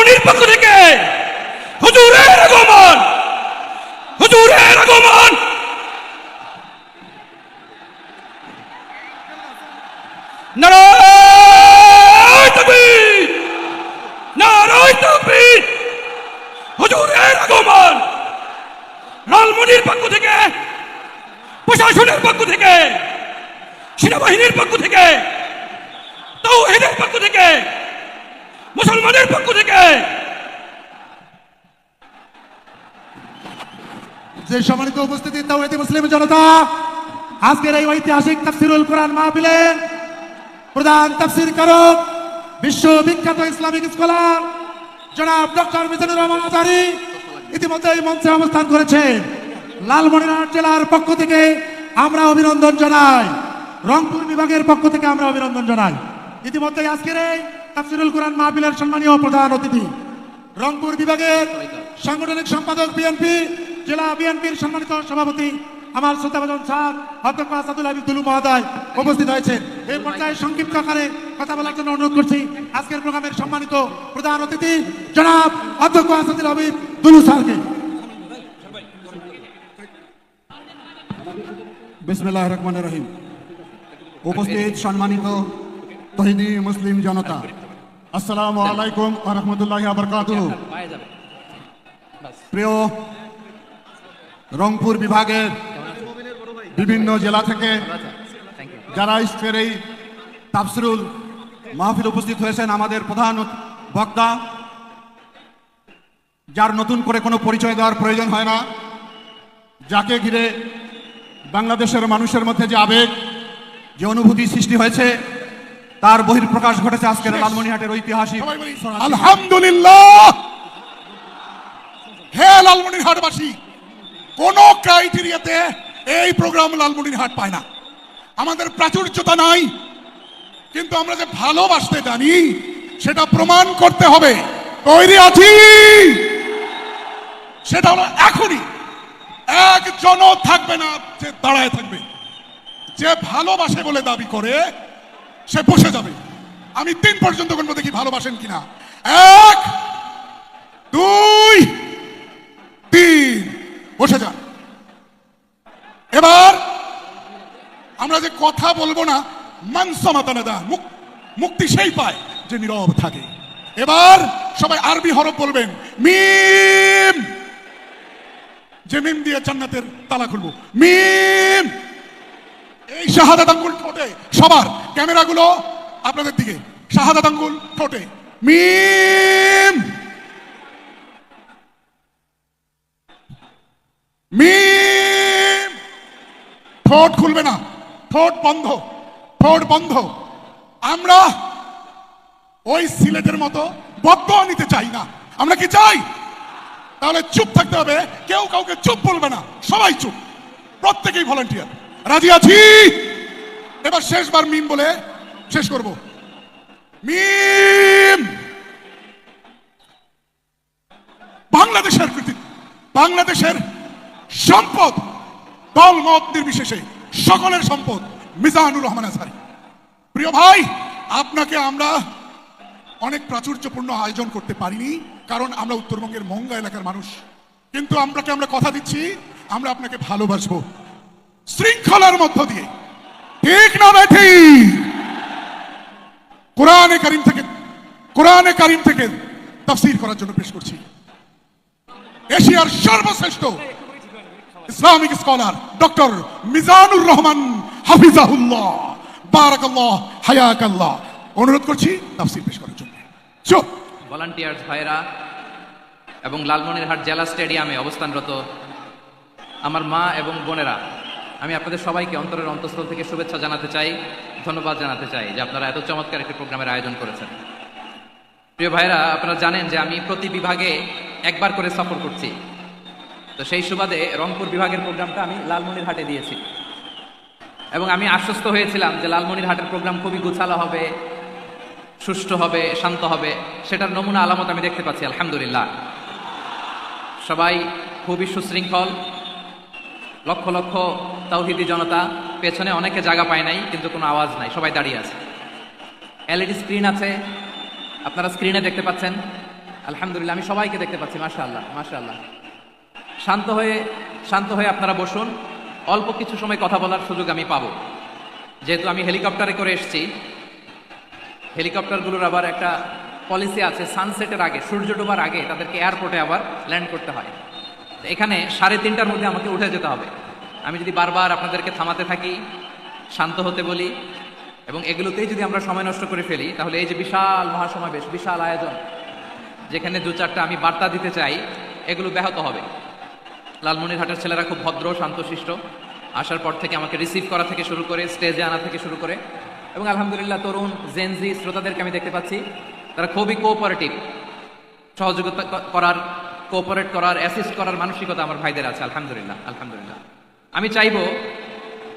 লালমনির পক্ষ থেকে হুজুরের আগমন, হুজুরের আগমন। নারায়ে তাকবীর, নারায়ে তাকবীর। হুজুরের আগমন লালমনির পক্ষ থেকে, প্রশাসনের পক্ষ থেকে, সেনাবাহিনীর পক্ষ থেকে, তাওহীদের পক্ষ থেকে, মুসলমানের পক্ষ থেকে। যে সম্মানিত উপস্থিতি তাওহীদি মুসলিম জনতা, আজকের এই ঐতিহাসিক তাফসীরুল কোরআন মাহফিলে প্রধান তাফসীরকারক, বিশ্ববিখ্যাত ইসলামিক স্কলার জনাব ডক্টর মিজানুর রহমান আজহারী ইতিমধ্যে এই মঞ্চে অবস্থান করেছেন। লালমনিরহাট জেলার পক্ষ থেকে আমরা অভিনন্দন জানাই, রংপুর বিভাগের পক্ষ থেকে আমরা অভিনন্দন জানাই। ইতিমধ্যে আজকের এই তাফসীরুল কোরআন মাহফিলের সম্মানীয় প্রধান অতিথি রংপুর বিভাগের সাংগঠনিক সম্পাদক বিএনপি, জেলা বিএনপির সম্মানিত সভাপতি আমার শ্রদ্ধাভাজন স্যার অধ্যক্ষ আসাদুল হাবিব দুলু মহোদয় উপস্থিত হয়েছেন। এই পর্যায়ে সংক্ষিপ্ত আকারে কথা বলার জন্য অনুরোধ করছি আজকের প্রোগ্রামের সম্মানিত প্রধান অতিথি জনাব অধ্যক্ষ আসাদুল হাবিব দুলু স্যারকে। বিসমিল্লাহির রহমানির রহিম। উপস্থিত সম্মানিত তাওহীদি মুসলিম জনতা, আসসালামু আলাইকুম ওয়া রাহমাতুল্লাহি ওয়া বারাকাতুহু। প্রিয় রংপুর বিভাগের বিভিন্ন জেলা থেকে যারা আজকের এই তাফসীরুল মাহফিল উপস্থিত হয়েছেন, আমাদের প্রধান বক্তা, যার নতুন করে কোনো পরিচয় দেওয়ার প্রয়োজন হয় না, যাকে ঘিরে বাংলাদেশের মানুষের মধ্যে যে আবেগ, যে অনুভূতি সৃষ্টি হয়েছে, তার বহিঃপ্রকাশ ঘটেছে আজকের লালমনিরহাটের ঐতিহাসিক। আলহামদুলিল্লাহ। হে লালমনিরহাটবাসী, কোন ক্রাইটেরিয়াতে এই প্রোগ্রাম লালমনিরহাট পায় না। আমাদের প্রাচুর্যতা নাই, কিন্তু আমরা যে ভালোবাসতে জানি সেটা প্রমাণ করতে হবে। তৈরি আছি? সেটা হলো এখনই একজনও থাকবে না যে দাঁড়ায় থাকবে। যে ভালোবাসে বলে দাবি করে সে বসে যাবে। আমি 3 পর্যন্ত গুনবো, দেখি ভালোবাসেন কিনা। 1 2 3, বসে যান। এবার আমরা যে কথা বলবো না, মানসমাতানাদা, মুক্তি সেই পায় যে নীরব থাকে। এবার সবাই আরবি হরফ বলবেন। মিম, যে মিম দিয়ে জান্নাতের তালা খুলবো। মিম। এই শাহাদাত আঙ্গুল ঠোঁটে সবার, ক্যামেরাগুলো আপনাদের দিকে। শাহাদাত আঙ্গুল ঠোঁটে। মিম। মিম। ঠোঁট খুলবে না, ঠোঁট বন্ধ, ঠোঁট বন্ধ। আমরা ওই সিলেটের মতো বদদোয়া নিতে চাই না। আমরা কি চাই? তাহলে চুপ থাকতে হবে, কেউ কাউকে চুপ বলবে না, সবাই চুপ, প্রত্যেকেই ভলান্টিয়ার। রাজি আছি? এবার শেষবার মিম বলে শেষ করব। মিম। বাংলাদেশের কৃতিত্ব, বাংলাদেশের সম্পদ, দল মত নির্বিশেষে সকলের সম্পদ মিজানুর রহমান আজহারী। প্রিয় ভাই, আপনাকে আমরা অনেক প্রাচুর্যপূর্ণ আয়োজন করতে পারিনি, কারণ আমরা উত্তরবঙ্গের মঙ্গা এলাকার মানুষ। কিন্তু আমরা কথা দিচ্ছি, আমরা আপনাকে ভালোবাসবো শৃঙ্খলার মধ্য দিয়ে। ঠিক না বেঠি? কোরআনে কারিম থেকে তাফসীর করার জন্য পেশ করছি এশিয়ার সর্বশ্রেষ্ঠ Islamic scholar doctor Mizanur Rahman হাফিজাহুল্লাহ, বারাকাল্লাহ, হায়াকাল্লাহ। অনুরোধ করছি তাফসীর পেশ করার জন্য। চুপ। ভলান্টিয়ার্স ভাইরা এবং লালমনিরহাট জেলা স্টেডিয়ামে অবস্থানরত আমার মা এবং বোনেরা, আমি আপনাদের সবাইকে অন্তরের অন্তঃস্থল থেকে শুভেচ্ছা জানাতে চাই, ধন্যবাদ জানাতে চাই যে আপনারা এত চমৎকার একটি প্রোগ্রামের আয়োজন করেছেন। প্রিয় ভাইরা, আপনারা জানেন যে আমি প্রতি বিভাগে একবার করে সফর করছি। তো সেই সুবাদে রংপুর বিভাগের প্রোগ্রামটা আমি লালমনিরহাটে দিয়েছি এবং আমি আশ্বস্ত হয়েছিলাম যে লালমনিরহাটের প্রোগ্রাম খুবই গুছালো হবে, সুষ্ঠু হবে, শান্ত হবে। সেটার নমুনা আলামত আমি দেখতে পাচ্ছি আলহামদুলিল্লাহ। সবাই খুবই সুশৃঙ্খল, লক্ষ লক্ষ তাওহীদি জনতা, পেছনে অনেকে জায়গা পায় নাই কিন্তু কোনো আওয়াজ নাই, সবাই দাঁড়িয়ে আছে। এলইডি স্ক্রিন আছে, আপনারা স্ক্রিনে দেখতে পাচ্ছেন। আলহামদুলিল্লাহ, আমি সবাইকে দেখতে পাচ্ছি। মাশাআল্লাহ, মাশাআল্লাহ। শান্ত হয়ে আপনারা বসুন। অল্প কিছু সময় কথা বলার সুযোগ আমি পাবো, যেহেতু আমি হেলিকপ্টারে করে এসেছি। হেলিকপ্টারগুলোর আবার একটা পলিসি আছে, সানসেটের আগে, সূর্য ডোবার আগে তাদেরকে এয়ারপোর্টে আবার ল্যান্ড করতে হয়। তো এখানে 3:30টার মধ্যে আমাকে উঠে যেতে হবে। আমি যদি বারবার আপনাদেরকে থামাতে থাকি, শান্ত হতে বলি, এবং এগুলোতেই যদি আমরা সময় নষ্ট করে ফেলি, তাহলে এই যে বিশাল মহাসমাবেশ, বিশাল আয়োজন, যেখানে 2-4টা আমি বার্তা দিতে চাই, এগুলো ব্যাহত হবে। লালমনিরহাটের ছেলেরা খুব ভদ্র, শান্তশিষ্ট। আসার পর থেকে আমাকে রিসিভ করা থেকে শুরু করে স্টেজে আনা থেকে শুরু করে, এবং আলহামদুলিল্লাহ তরুণ জেনজি শ্রোতাদেরকে আমি দেখতে পাচ্ছি, তারা খুবই কোঅপারেটিভ। সহযোগিতা করার, কোঅপারেট করার, অ্যাসিস্ট করার মানসিকতা আমার ভাইদের আছে। আলহামদুলিল্লাহ, আলহামদুলিল্লাহ। আমি চাইবো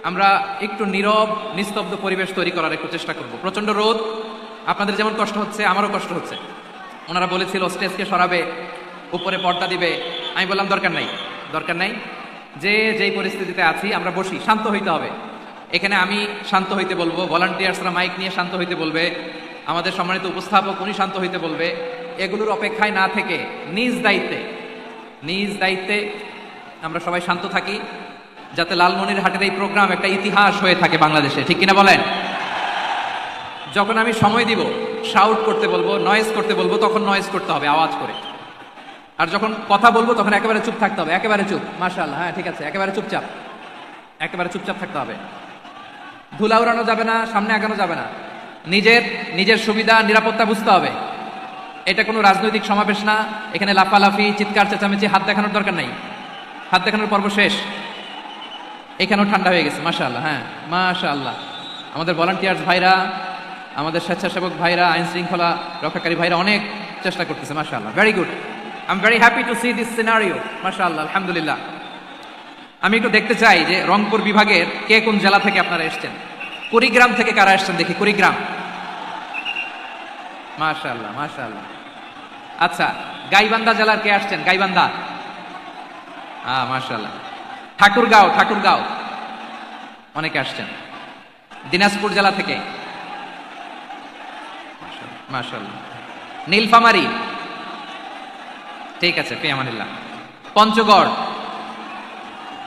আমরা একটু নীরব, নিস্তব্ধ পরিবেশ তৈরি করার একটু চেষ্টা করব। প্রচন্ড রোদ, আপনাদের যেমন কষ্ট হচ্ছে আমারও কষ্ট হচ্ছে। ওনারা বলেছিল স্টেজকে সরাবে, উপরে পর্দা দিবে। আমি বললাম দরকার নাই, দরকার নাই। যেই পরিস্থিতিতে আছি আমরা বসি, শান্ত হইতে হবে। এখানে আমি শান্ত হইতে বলবো, ভলান্টিয়ার্সরা মাইক নিয়ে শান্ত হইতে বলবে, আমাদের সম্মানিত উপস্থাপক উনি শান্ত হইতে বলবে। এগুলোর অপেক্ষায় না থেকে নিজ দায়িত্বে আমরা সবাই শান্ত থাকি, যাতে লালমনিরহাটের এই প্রোগ্রাম একটা ইতিহাস হয়ে থাকে বাংলাদেশে। ঠিক কিনা বলেন? যখন আমি সময় দিব, শাউট করতে বলবো, নয়েজ করতে বলবো, তখন নয়েজ করতে হবে আওয়াজ করে। আর যখন কথা বলবো তখন একেবারে চুপ থাকতে হবে, একেবারে চুপ। মাশাআল্লাহ, হ্যাঁ ঠিক আছে, একেবারে চুপচাপ, একেবারে চুপচাপ থাকতে হবে। ধুলা উড়ানো যাবে না, সামনে আগানো যাবে না। নিজের সুবিধা, নিরাপত্তা বুঝতে হবে। এটা কোনো রাজনৈতিক সমাবেশ না, এখানে লাফালাফি, চিৎকার চেঁচামেচি, হাত দেখানোর দরকার নাই। হাত দেখানোর পর্ব শেষ। এখানেও ঠান্ডা হয়ে গেছে, মাশাআল্লাহ। হ্যাঁ মাশাআল্লাহ, আমাদের ভলান্টিয়ার্স ভাইরা, আমাদের স্বেচ্ছাসেবক ভাইরা, আইন শৃঙ্খলা রক্ষাকারী ভাইরা অনেক চেষ্টা করতেছে। মাশাআল্লাহ, very good. I am very happy to C this scenario. মাশাআল্লাহ, আলহামদুলিল্লাহ। আমি একটু দেখতে চাই যে রংপুর বিভাগের কে কোন জেলা থেকে আপনারা এসেছেন। কুড়িগ্রাম থেকে কারা এসেছেন দেখি, কুড়িগ্রাম। মাশাআল্লাহ, মাশাআল্লাহ। আচ্ছা, গাইবান্ধা জেলার কে আসছেন? গাইবান্ধা, মাশাআল্লাহ। ঠাকুরগাঁও অনেকে আসছেন। দিনাজপুর জেলা থেকে, মাশাআল্লাহ। নীলফামারী, ঠিক আছে, ফিয়ামানিল্লাহ। পঞ্চগড়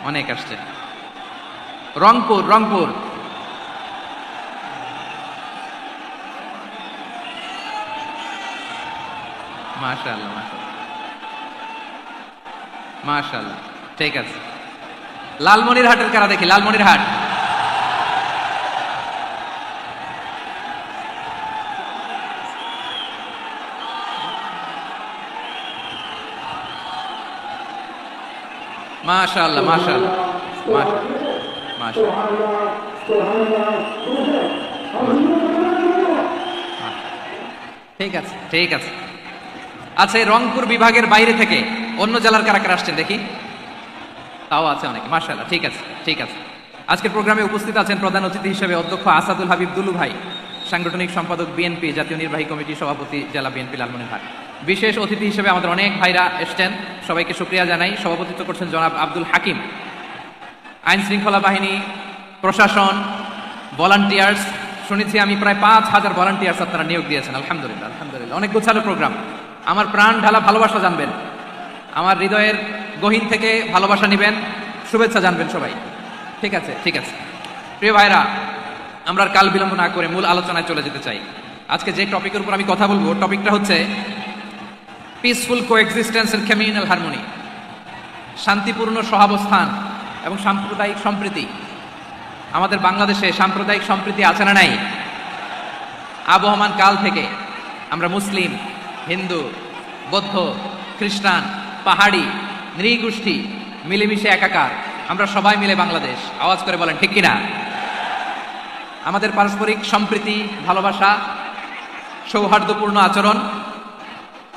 অনেক আসছেন। রংপুর, মাশাআল্লাহ, মাশাআল্লাহ, ঠিক আছে। লালমনিরহাটের কারা দেখি, লালমনিরহাট। মাশাআল্লাহ, মাশাআল্লাহ, মাশাআল্লাহ। ঠিক আছে, ঠিক আছে। আচ্ছা, এই রংপুর বিভাগের বাইরে থেকে অন্য জেলার কারা কারা আসছেন দেখি? তাও আছে অনেকে, মাশাআল্লাহ, ঠিক আছে, ঠিক আছে। আজকের প্রোগ্রামে উপস্থিত আছেন প্রধান অতিথি হিসেবে অধ্যক্ষ আসাদুল হাবিব দুলু ভাই, সাংগঠনিক সম্পাদক বিএনপি, জাতীয় নির্বাহী কমিটি সভাপতি, জেলা বিএনপি লালমনিরহাট। বিশেষ অতিথি হিসেবে আমাদের অনেক ভাইরা এসছেন, সবাইকে শুকরিয়া জানাই। সভাপতিত্ব করছেন জনাব আব্দুল হাকিম। আইন শৃঙ্খলা বাহিনী, প্রশাসন, ভলান্টিয়ার্স, শুনেছি আমি প্রায় 5000 ভলান্টিয়ার্স আপনারা নিয়োগ দিয়েছেন। আলহামদুলিল্লাহ, আলহামদুলিল্লাহ। অনেক গোছালো প্রোগ্রাম। আমার প্রাণ ঢালা ভালোবাসা জানবেন, আমার হৃদয়ের গহীন থেকে ভালোবাসা নেবেন, শুভেচ্ছা জানবেন সবাই। ঠিক আছে, ঠিক আছে। প্রিয় ভাইরা, আমরা আর কাল বিলম্ব না করে মূল আলোচনায় চলে যেতে চাই। আজকে যে টপিকের উপর আমি কথা বলবো, টপিকটা হচ্ছে peaceful coexistence and communal harmony, শান্তিপূর্ণ সহাবস্থান এবং সাম্প্রদায়িক সম্প্রীতি। আমাদের বাংলাদেশে সাম্প্রদায়িক সম্প্রীতি আছে না নাই? আবহমান কাল থেকে আমরা মুসলিম, হিন্দু, বৌদ্ধ, খ্রিস্টান, পাহাড়ি, নৃগোষ্ঠী মিলেমিশে একাকার, আমরা সবাই মিলে বাংলাদেশ। আওয়াজ করে বলেন ঠিক কিনা? আমাদের পারস্পরিক সম্প্রীতি, ভালোবাসা, সৌহার্দ্যপূর্ণ আচরণ,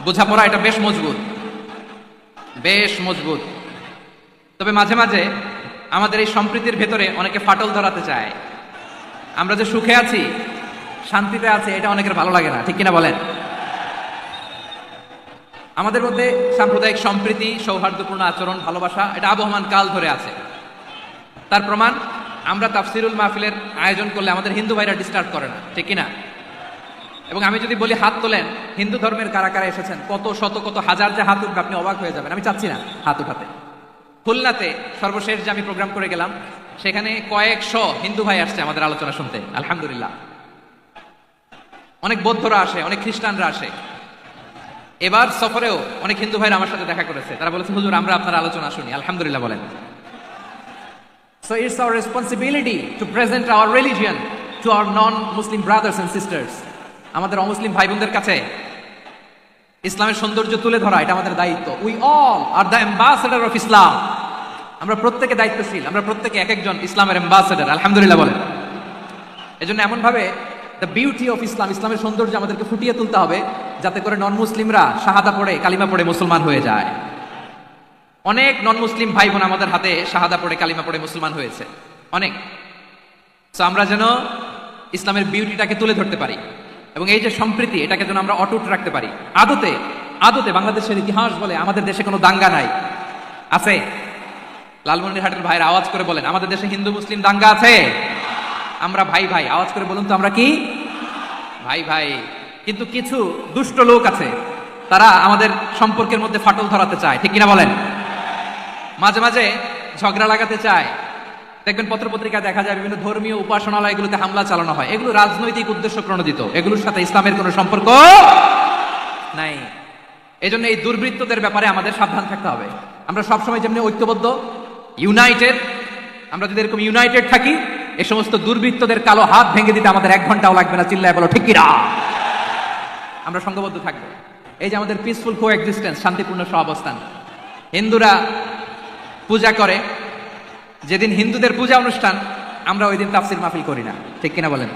বোঝাপড়া, এটা বেশ মজবুত, বেশ মজবুত। তবে মাঝে মাঝে আমাদের এই সম্প্রীতির ভেতরে অনেকে ফাটল ধরাতে চায়। আমরা যে সুখে আছি, শান্তিতে আছি, এটা অনেকের ভালো লাগে না, ঠিক কিনা বলেন? আমাদের মধ্যে সাম্প্রদায়িক সম্প্রীতি, সৌহার্দ্যপূর্ণ আচরণ, ভালোবাসা, এটা আবহমান কাল ধরে আছে। তার প্রমাণ, আমরা তাফসিরুল মাহফিলের আয়োজন করলে আমাদের হিন্দু ভাইরা ডিস্টার্ব করে না, ঠিক কিনা? এবং আমি যদি বলি হাত তোলেন, হিন্দু ধর্মের কারা কারা এসেছেন, কত শত কত হাজার যে হাত উঠবে, আপনি অবাক হয়ে যাবেন। আমি চাচ্ছি না হাত উঠাতে। খুলনাতে সর্বশেষ যে আমি প্রোগ্রাম করে গেলাম, সেখানে কয়েকশো হিন্দু ভাই আসছে আমাদের আলোচনা শুনতে, আলহামদুলিল্লাহ। অনেক বৌদ্ধরা আসে, অনেক খ্রিস্টানরা আসে। এবার সফরেও অনেক হিন্দু ভাইরা আমার সাথে দেখা করেছে, তারা বলেছে হুজুর আমরা আপনার আলোচনা শুনি, আলহামদুলিল্লাহ বলেন। So it's our responsibility to present our religion to our non-Muslim brothers and sisters. আমাদের অমুসলিম ভাই বোনদের কাছে ইসলামের সৌন্দর্য তুলে ধরা এটা আমাদের দায়িত্ব। We all are the ambassador of Islam. আমরা প্রত্যেকে দায়িত্বশীল, আমরা প্রত্যেকে এক একজন ইসলামের অ্যাম্বাসেডর, আলহামদুলিল্লাহ বলেন। এজন্য এমন ভাবে দ্য বিউটি অফ ইসলাম, ইসলামের সৌন্দর্য আমাদেরকে ফুটিয়ে তুলতে হবে, যাতে করে নন মুসলিমরা শাহাদা পড়ে কালিমা পড়ে মুসলমান হয়ে যায়। অনেক নন মুসলিম ভাই বোন আমাদের হাতে শাহাদা পড়ে কালিমা পড়ে মুসলমান হয়েছে, অনেক। সো আমরা যেন ইসলামের বিউটিটাকে তুলে ধরতে পারি, এবং এই যে সম্প্রীতি, এটাকে যেন আমরা অটুট রাখতে পারি। আদতে আদতে বাংলাদেশের ইতিহাস বলে আমাদের দেশে কোনো দাঙ্গা নাই, আছে? লালমনিরহাটের ভাইরা আওয়াজ করে বলেন, আমাদের দেশে হিন্দু মুসলিম দাঙ্গা আছে? আমরা ভাই ভাই, আওয়াজ করে বলুন তো আমরা কি ভাই ভাই। কিন্তু কিছু দুষ্ট লোক আছে, তারা আমাদের সম্পর্কের মধ্যে ফাটল ধরাতে চায়, ঠিক কিনা বলেন? মাঝে মাঝে ঝগড়া লাগাতে চায়। দেখবেন পত্রপত্রিকা দেখা যায় বিভিন্ন ধর্মীয় উপাসনালয়গুলোতে হামলা চালানো হয়, এগুলো রাজনৈতিক উদ্দেশ্য প্রণোদিত, এগুলোর সাথে ইসলামের কোনো সম্পর্ক নাই। এই জন্য এই দুর্বৃত্তদের ব্যাপারে আমাদের সাবধান থাকতে হবে। আমরা সবসময় যেমনি ঐক্যবদ্ধ, ইউনাইটেড, আমরা যদি এরকম ইউনাইটেড থাকি, এই সমস্ত দুর্বৃত্তদের কালো হাত ভেঙে দিতে আমাদের 1 ঘন্টাও লাগবে না, চিল্লায় বলো ঠিক কিনা। আমরা সংঘবদ্ধ থাকবো। এই যে আমাদের পিসফুল কোএক্সিস্টেন্স, শান্তিপূর্ণ সহাবস্থান। হিন্দুরা পূজা করে, যেদিন হিন্দুদের পূজা অনুষ্ঠান, আমরা ওই দিন তাফসির মাহফিল করি না, ঠিক কিনা বলেন?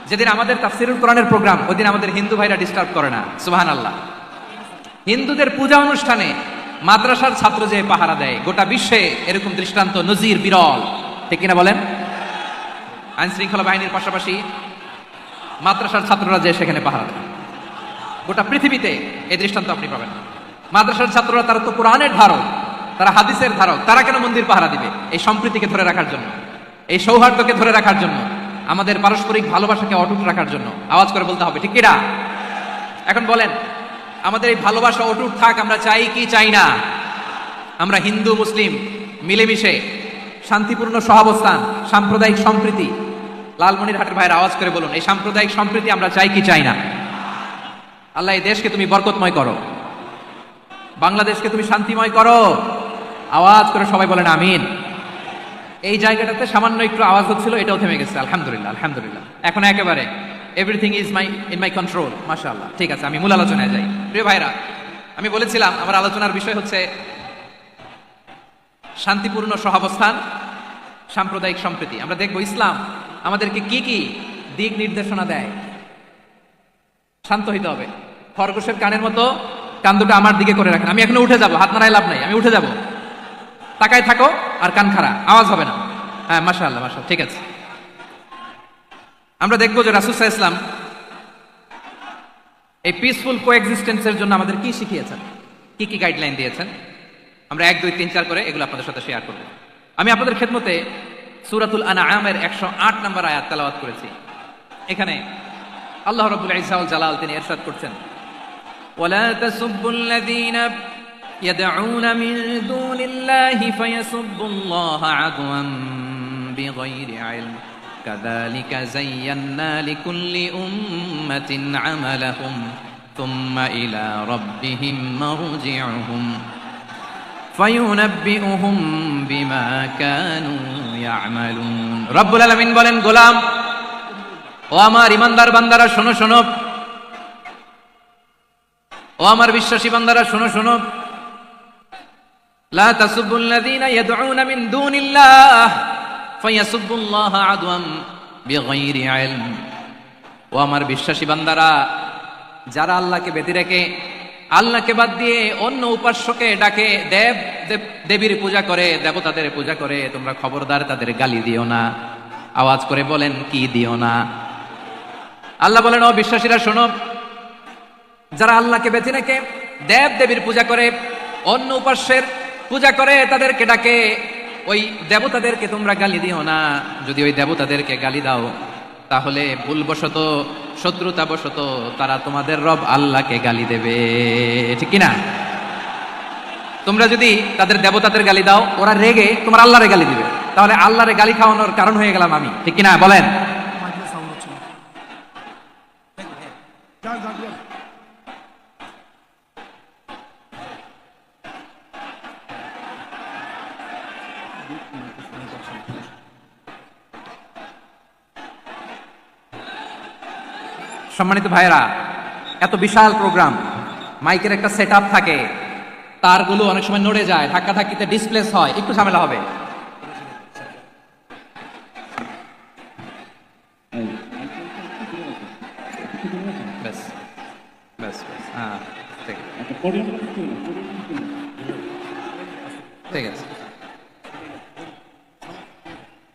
যেদিন আমাদের তাফসিরুল কোরআনের প্রোগ্রাম, ওই দিন আমাদের হিন্দু ভাইরা ডিস্টার্ব করে না, সুবহানাল্লাহ। হিন্দুদের পূজা অনুষ্ঠানে মাদ্রাসার ছাত্র যে পাহারা দেয়, গোটা বিশ্বে এরকম দৃষ্টান্ত নজির বিরল, ঠিক কিনা বলেন? আইন শৃঙ্খলা বাহিনীর পাশাপাশি মাদ্রাসার ছাত্ররা যে সেখানে পাহারা দেয়, গোটা পৃথিবীতে এই দৃষ্টান্ত আপনি পাবেন। মাদ্রাসার ছাত্ররা, তারা তো কোরআনের ধারক, তারা হাদিসের ধারক, তারা কেন মন্দির পাহারা দিবে? এই সম্প্রীতিকে ধরে রাখার জন্য, এই সৌহার্দ্যকে ধরে রাখার জন্য, আমাদের পারস্পরিক ভালোবাসাকে অটুট রাখার জন্য। আওয়াজ করে বলতে হবে ঠিক কিনা। এখন বলেন, আমাদের এই ভালোবাসা অটুট থাক, আমরা চাই কি চাই না? আমরা হিন্দু মুসলিম মিলেমিশে শান্তিপূর্ণ সহাবস্থান, সাম্প্রদায়িক সম্প্রীতি, লালমনিরহাটের ভাইয়ের আওয়াজ করে বলুন, এই সাম্প্রদায়িক সম্প্রীতি আমরা চাই কি চাই না? আল্লাহ এই দেশকে তুমি বরকতময় করো, বাংলাদেশকে তুমি শান্তিময় করো। আওয়াজ করে সবাই বলেন আমিন। এই জায়গাটাতে সামান্য একটু আওয়াজ হচ্ছিল, এটাও থেমে গেছে, আলহামদুলিল্লাহ আলহামদুলিল্লাহ। এখন একেবারে everything is in my control, মাশাআল্লাহ। ঠিক আছে, আমি মূল আলোচনায় যাই। প্রিয় ভাইরা, আমি বলেছিলাম আমার আলোচনার বিষয় হচ্ছে শান্তিপূর্ণ সহাবস্থান, সাম্প্রদায়িক সম্প্রীতি। আমরা দেখব ইসলাম আমাদেরকে কি কি দিক নির্দেশনা দেয়। শান্ত হইতে হবে, খরগোশের কানের মতো কান দুটো আমার দিকে করে রাখেন। আমি এখনো উঠে যাব, হাত নাড়ায় লাভ নাই, আমি উঠে যাব। তাকায় থাকো আর কান খাড়া, আওয়াজ হবে না। হ্যাঁ, মাশাআল্লাহ মাশাআল্লাহ, ঠিক আছে। আমরা দেখবো যে রাসূল সাল্লাল্লাহু আলাইহি ওয়াসাল্লাম এই পিসফুল কোএক্সিস্টেন্সের জন্য আমাদের কি শিখিয়েছেন, কি কি গাইডলাইন দিয়েছেন। আমরা 1 2 3 4 করে এগুলো আপনাদের সাথে শেয়ার করব। আমি আপনাদের খেদমতে সূরাতুল আনআমের 108 নম্বর আয়াত তেলাওয়াত করেছি। এখানে আল্লাহ রাব্বুল ইজ্জা ওয়াল জালাল তিনি ইরশাদ করছেন, ওয়ালা তাসুবুল্লাযীনা ইয়াদউনা মিন দুনিল্লাহি ফায়াসুবুল্লাহা আদওয়ান বিগাইরি ইলম কাযালিকা যায়্যান্না লিকুল্লি উম্মাতিন আমালাহুম থুম্মা ইলা রাব্বিহিম মারজিউহুম ফায়ুনাব্বিউহুম বিমা কানু ইয়ামালুন। রব্বুল আলামিন বলেন, গোলাম ও আমার ইমানদার বান্দারা শোনো শোনো, ও আমার বিশ্বাসী বান্দারা শোনো শোনো, লা তাসুবুল্লাযীনা ইয়াদউনা মিন দুনিল্লাহ ফায়াসুবুল্লাহা আদওয়ান বিগাইরি ইলম। ও আমার বিশ্বাসী বান্দারা, যারা আল্লাহকে ব্যতি রেখে, আল্লাহকে বাদ দিয়ে অন্য উপাস্যকে ডাকে, দেবীর পূজা করে, দেবতাদের পূজা করে, তোমরা খবরদার তাদের গালি দিও না। আওয়াজ করে বলেন, কি দিও না? আল্লাহ বলেন, ও বিশ্বাসীরা শোনো, যারা আল্লাহকে বেছে রেখে দেবীর পূজা করে, অন্য উপাস্যের পূজা করে, তাদেরকে ডাকে, ওই দেবতাদেরকে তোমরা গালি দিও না। যদি ওই দেবতাদেরকে গালি দাও, তাহলে ভুলবশত শত্রুতাবশত তারা তোমাদের রব আল্লাহকে গালি দেবে, ঠিক কিনা? তোমরা যদি তাদের দেবতাদের গালি দাও, ওরা রেগে তোমার আল্লাহরে গালি দিবে, তাহলে আল্লাহরে গালি খাওয়ানোর কারণ হয়ে গেলাম আমি, ঠিক কিনা বলেন? সম্মানিত ভাইরা, এত বিশাল প্রোগ্রাম, মাইকের একটা সেট আপ থাকে, তারগুলো অনেক সময় নড়ে যায়, ধাক্কা ধাক্কিতে ডিসপ্লেস হয়, একটু ঝামেলা হবে। ব্যাস ব্যাস ব্যাস, হ্যাঁ ঠিক ঠিক আছে।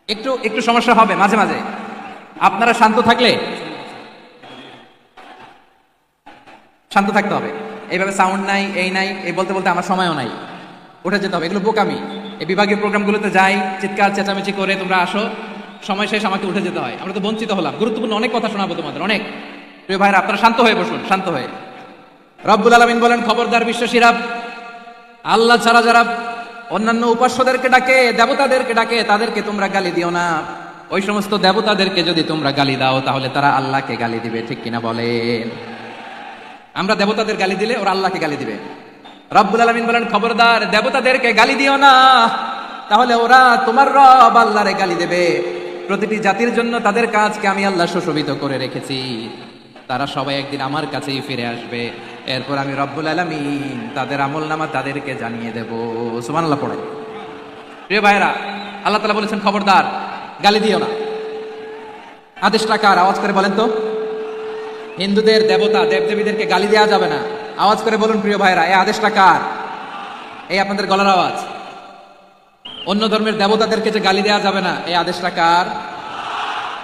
একটু একটু সমস্যা হবে মাঝে মাঝে, আপনারা শান্ত থাকলে, শান্ত থাকতে হবে। এইভাবে সাউন্ড নাই, এই নাই, এই বলতে বলতে আমার সময়ও নাই, উঠে যেতে হবে, এগুলো বোকামি। এই বিভাগীয় প্রোগ্রামগুলোতে যাই, চিৎকার চেঁচামেচি করে তোমরা আসো, সময় শেষ আমাকে উঠে যেতে হয়, আমরা তো বঞ্চিত হলাম। গুরুত্বপূর্ণ অনেক কথা শোনাবো তোমাদের, অনেক। প্রিয় ভাইরা, আপনারা শান্ত হয়ে বসুন, শান্ত হয়ে। রব্বুল আলামিন বলেন, খবরদার বিশ্বাসীরা, আল্লাহ ছাড়া যারা অন্যান্য উপাস্যদেরকে ডাকে, দেবতাদেরকে ডাকে, তাদেরকে তোমরা গালি দিও না। ওই সমস্ত দেবতাদেরকে যদি তোমরা গালি দাও, তাহলে তারা আল্লাহকে গালি দিবে, ঠিক কিনা বলেন? আমরা দেবতাদের গালি দিলে ওরা আল্লাহকে গালি দিবে। রব্বুল আলামিন বলেন, খবরদার দেবতাদেরকে গালি দিও না, তাহলে ওরা তোমার রব আল্লাহরে গালি দেবে। প্রতিটি জাতির জন্য তাদের কাজকে আমি আল্লাহ সুশোভিত করে রেখেছি, তারা সবাই একদিন আমার কাছেই ফিরে আসবে, এরপর আমি রব্বুল আলামিন তাদের আমলনামা তাদেরকে জানিয়ে দেব। সুবহানাল্লাহ পড়ে। প্রিয় ভাইরা, আল্লাহ তাআলা বলেছেন, খবরদার গালি দিও না। আদেশটা কার? আওয়াজ করে বলেন তো। হিন্দুদের দেবতা দেবদেবীদেরকে গালি দেওয়া যাবে না, আওয়াজ করে বলুন প্রিয় ভাইরা, এই আদেশটা কার? এই আপনাদের গলার আওয়াজ। অন্য ধর্মের দেবতাদেরকে যে গালি দেওয়া যাবে না, এই আদেশটা কার?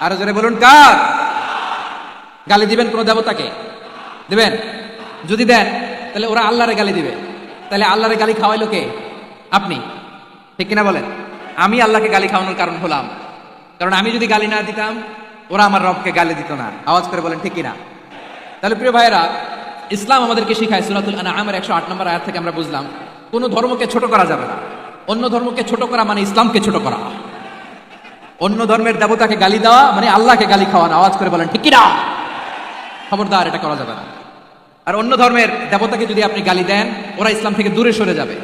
আরো জোরে বলুন, কার? গালি দিবেন কোন দেবতাকে? দিবেন? যদি দেন তাহলে ওরা আল্লাহরে গালি দিবে, তাহলে আল্লাহরে গালি খাওয়াইলো কে? আপনি, ঠিক কিনা বলেন? আমি আল্লাহকে গালি খাওয়ানোর কারণ হলাম, কারণ আমি যদি গালি না দিতাম, ওরা আমার রবকে গালি দিত না। আওয়াজ করে বলেন ঠিক কিনা? তাহলে প্রিয় ভাইরা, ইসলাম আমাদেরকে শিখায়, সূরাতুল আনআমের 108 নম্বর আয়াত থেকে আমরা বুঝলাম, কোন ধর্মকে ছোট করা যাবে না। অন্য ধর্মকে ছোট করা মানে ইসলামকে ছোট করা। অন্য ধর্মের দেবতাকে গালি দেওয়া মানে আল্লাহকে গালি খাওয়ানো। আওয়াজ করে বলেন ঠিক কিনা? খবরদার, এটা করা যাবে না। আর অন্য ধর্মের দেবতাকে যদি আপনি গালি দেন, ওরা ইসলাম থেকে দূরে সরে যাবে।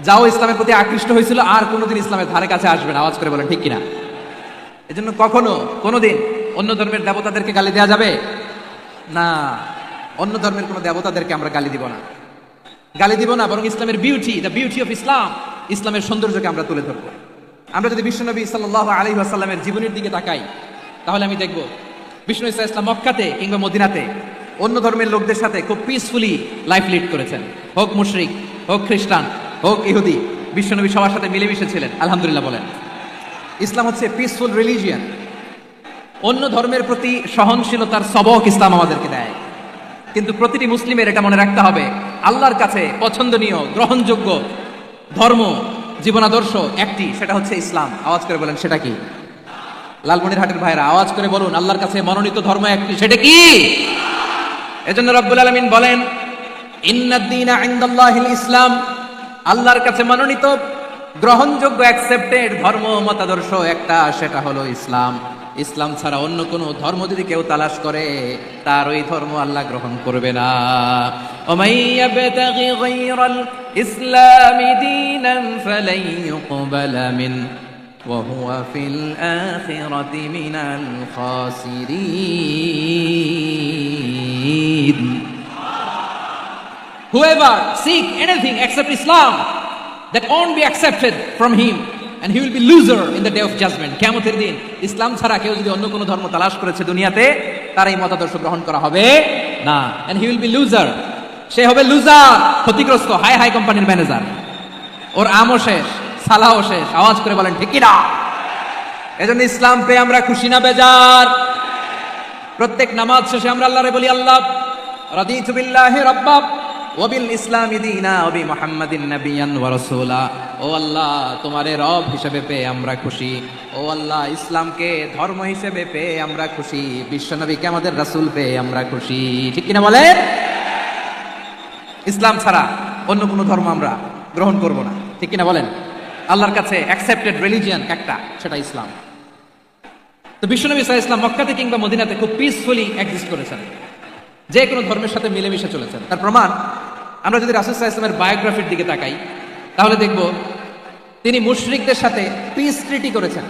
যাও ইসলামের প্রতি আকৃষ্ট হয়েছিল, আর কোনোদিন ইসলামের ধারে কাছে আসবে না। আওয়াজ করে বলেন ঠিক কিনা? এজন্য কখনো কোনোদিন অন্য ধর্মের দেবতাদেরকে গালি দেওয়া যাবে না। অন্য ধর্মের কোনো দেবতাদেরকে আমরা গালি দিব না, গালি দিব না, বরং ইসলামের beauty, the beauty of Islam, ইসলামের সৌন্দর্যকে আমরা তুলে ধরবো। আমরা যদি বিশ্বনবী সাল্লাল্লাহু আলাইহি ওয়াসাল্লামের জীবনের দিকে তাকাই, তাহলে আমি দেখব বিষ্ণু ইসা ইসলাম মক্কাতে কিংবা মদিনাতে অন্য ধর্মের লোকদের সাথে খুব পিসফুলি লাইফ লিড করেছেন। হোক মুশরিক, হোক খ্রিস্টান, হোক ইহুদি, বিশ্বনবী সবার সাথে মিলেমিশে ছিলেন। আলহামদুলিল্লাহ বলেন। ইসলাম হচ্ছে পিসফুল রিলিজিয়ান। অন্য ধর্মের প্রতি সহনশীলতার সবক ইসলাম আমাদেরকে দেয়। কিন্তু প্রতিটি মুসলিমের এটা মনে রাখতে হবে, আল্লাহর কাছে পছন্দনীয় গ্রহণযোগ্য ধর্ম, জীবনাদর্শ একটি, সেটা হচ্ছে ইসলাম। আওয়াজ করে বলেন সেটা কি? লালমনিরহাটের ভাইরা আওয়াজ করে বলুন, আল্লাহর কাছে মনোনীত ধর্ম একটি, সেটা কি? এজন্য রব্বুল আলামিন বলেন, ইন্নাদ-দীনা ইনদাল্লাহিল ইসলাম, আল্লাহর কাছে মনোনীত গ্রহণযোগ্য অ্যাকসেপ্টেড ধর্ম মতাদর্শ একটা, সেটা হলো ইসলাম। ইসলাম ছাড়া অন্য কোনো ধর্ম যদি কেউ তালাশ করে, তার ওই ধর্ম আল্লাহ গ্রহণ করবে না। ওমাইয়াবতাগি গায়রাল ইসলামি দীনান ফালাই ইউকবালা মিন ওয়া হুয়া ফিল আখিরাতি মিনাল খাসিরিন। Whoever seek anything except Islam, that won't be accepted from him, and he will be loser in the day of judgment. কিয়ামতের দিন ইসলাম ছাড়া কেউ যদি অন্য কোনো ধর্ম তালাশ করেছে দুনিয়াতে, তার এই মতাদর্শ গ্রহণ করা হবে না, and he will be loser. সে হবে লুজার, ক্ষতিগ্রস্ত, হাই হাই কোম্পানির ম্যানেজার। ওর আমও শেষ, সালাও শেষ। আওয়াজ করে বলেন ঠিক কি না? এজন্য ইসলাম পেয়ে আমরা খুশি না বেজার? প্রত্যেক নামাজ শেষে আমরা আল্লাহরে বলি, আল্লাহ রাদিতু বিল্লাহি রাব্বা ওয়া বিল ইসলামি দীনা ওয়া বি মুহাম্মাদিন নাবিয়্যান ওয়া রাসূলা। ও আল্লাহ তোমারে রব হিসেবে পেয়ে আমরা খুশি, ও আল্লাহ ইসলামকে ধর্ম হিসেবে পেয়ে আমরা খুশি, বিশ্বনবীকে আমাদের রাসূল পেয়ে আমরা খুশি। ঠিক কিনা বলেন? ইসলাম ছাড়া অন্য কোনো ধর্ম আমরা গ্রহণ করব না। ঠিক কিনা বলেন? আল্লাহর কাছে অ্যাকসেপ্টেড রিলিজিয়ান একটা, সেটা ইসলাম। তো বিশ্বনবী সাল্লাল্লাহু আলাইহি ওয়াসাল্লাম মক্কাতে কিংবা মদিনাতে খুব পিসফুলি এক্সিস্ট করেছেন, যে কোনো ধর্মের সাথে মিলেমিশে চলেছেন। তার প্রমাণ আমরা যদি রাসূল সাল্লাল্লাহু আলাইহি ওয়াসাল্লামের বায়োগ্রাফির দিকে তাকাই, তাহলে দেখব তিনি মুশরিকদের সাথে পিস ট্রিটি করেছেন,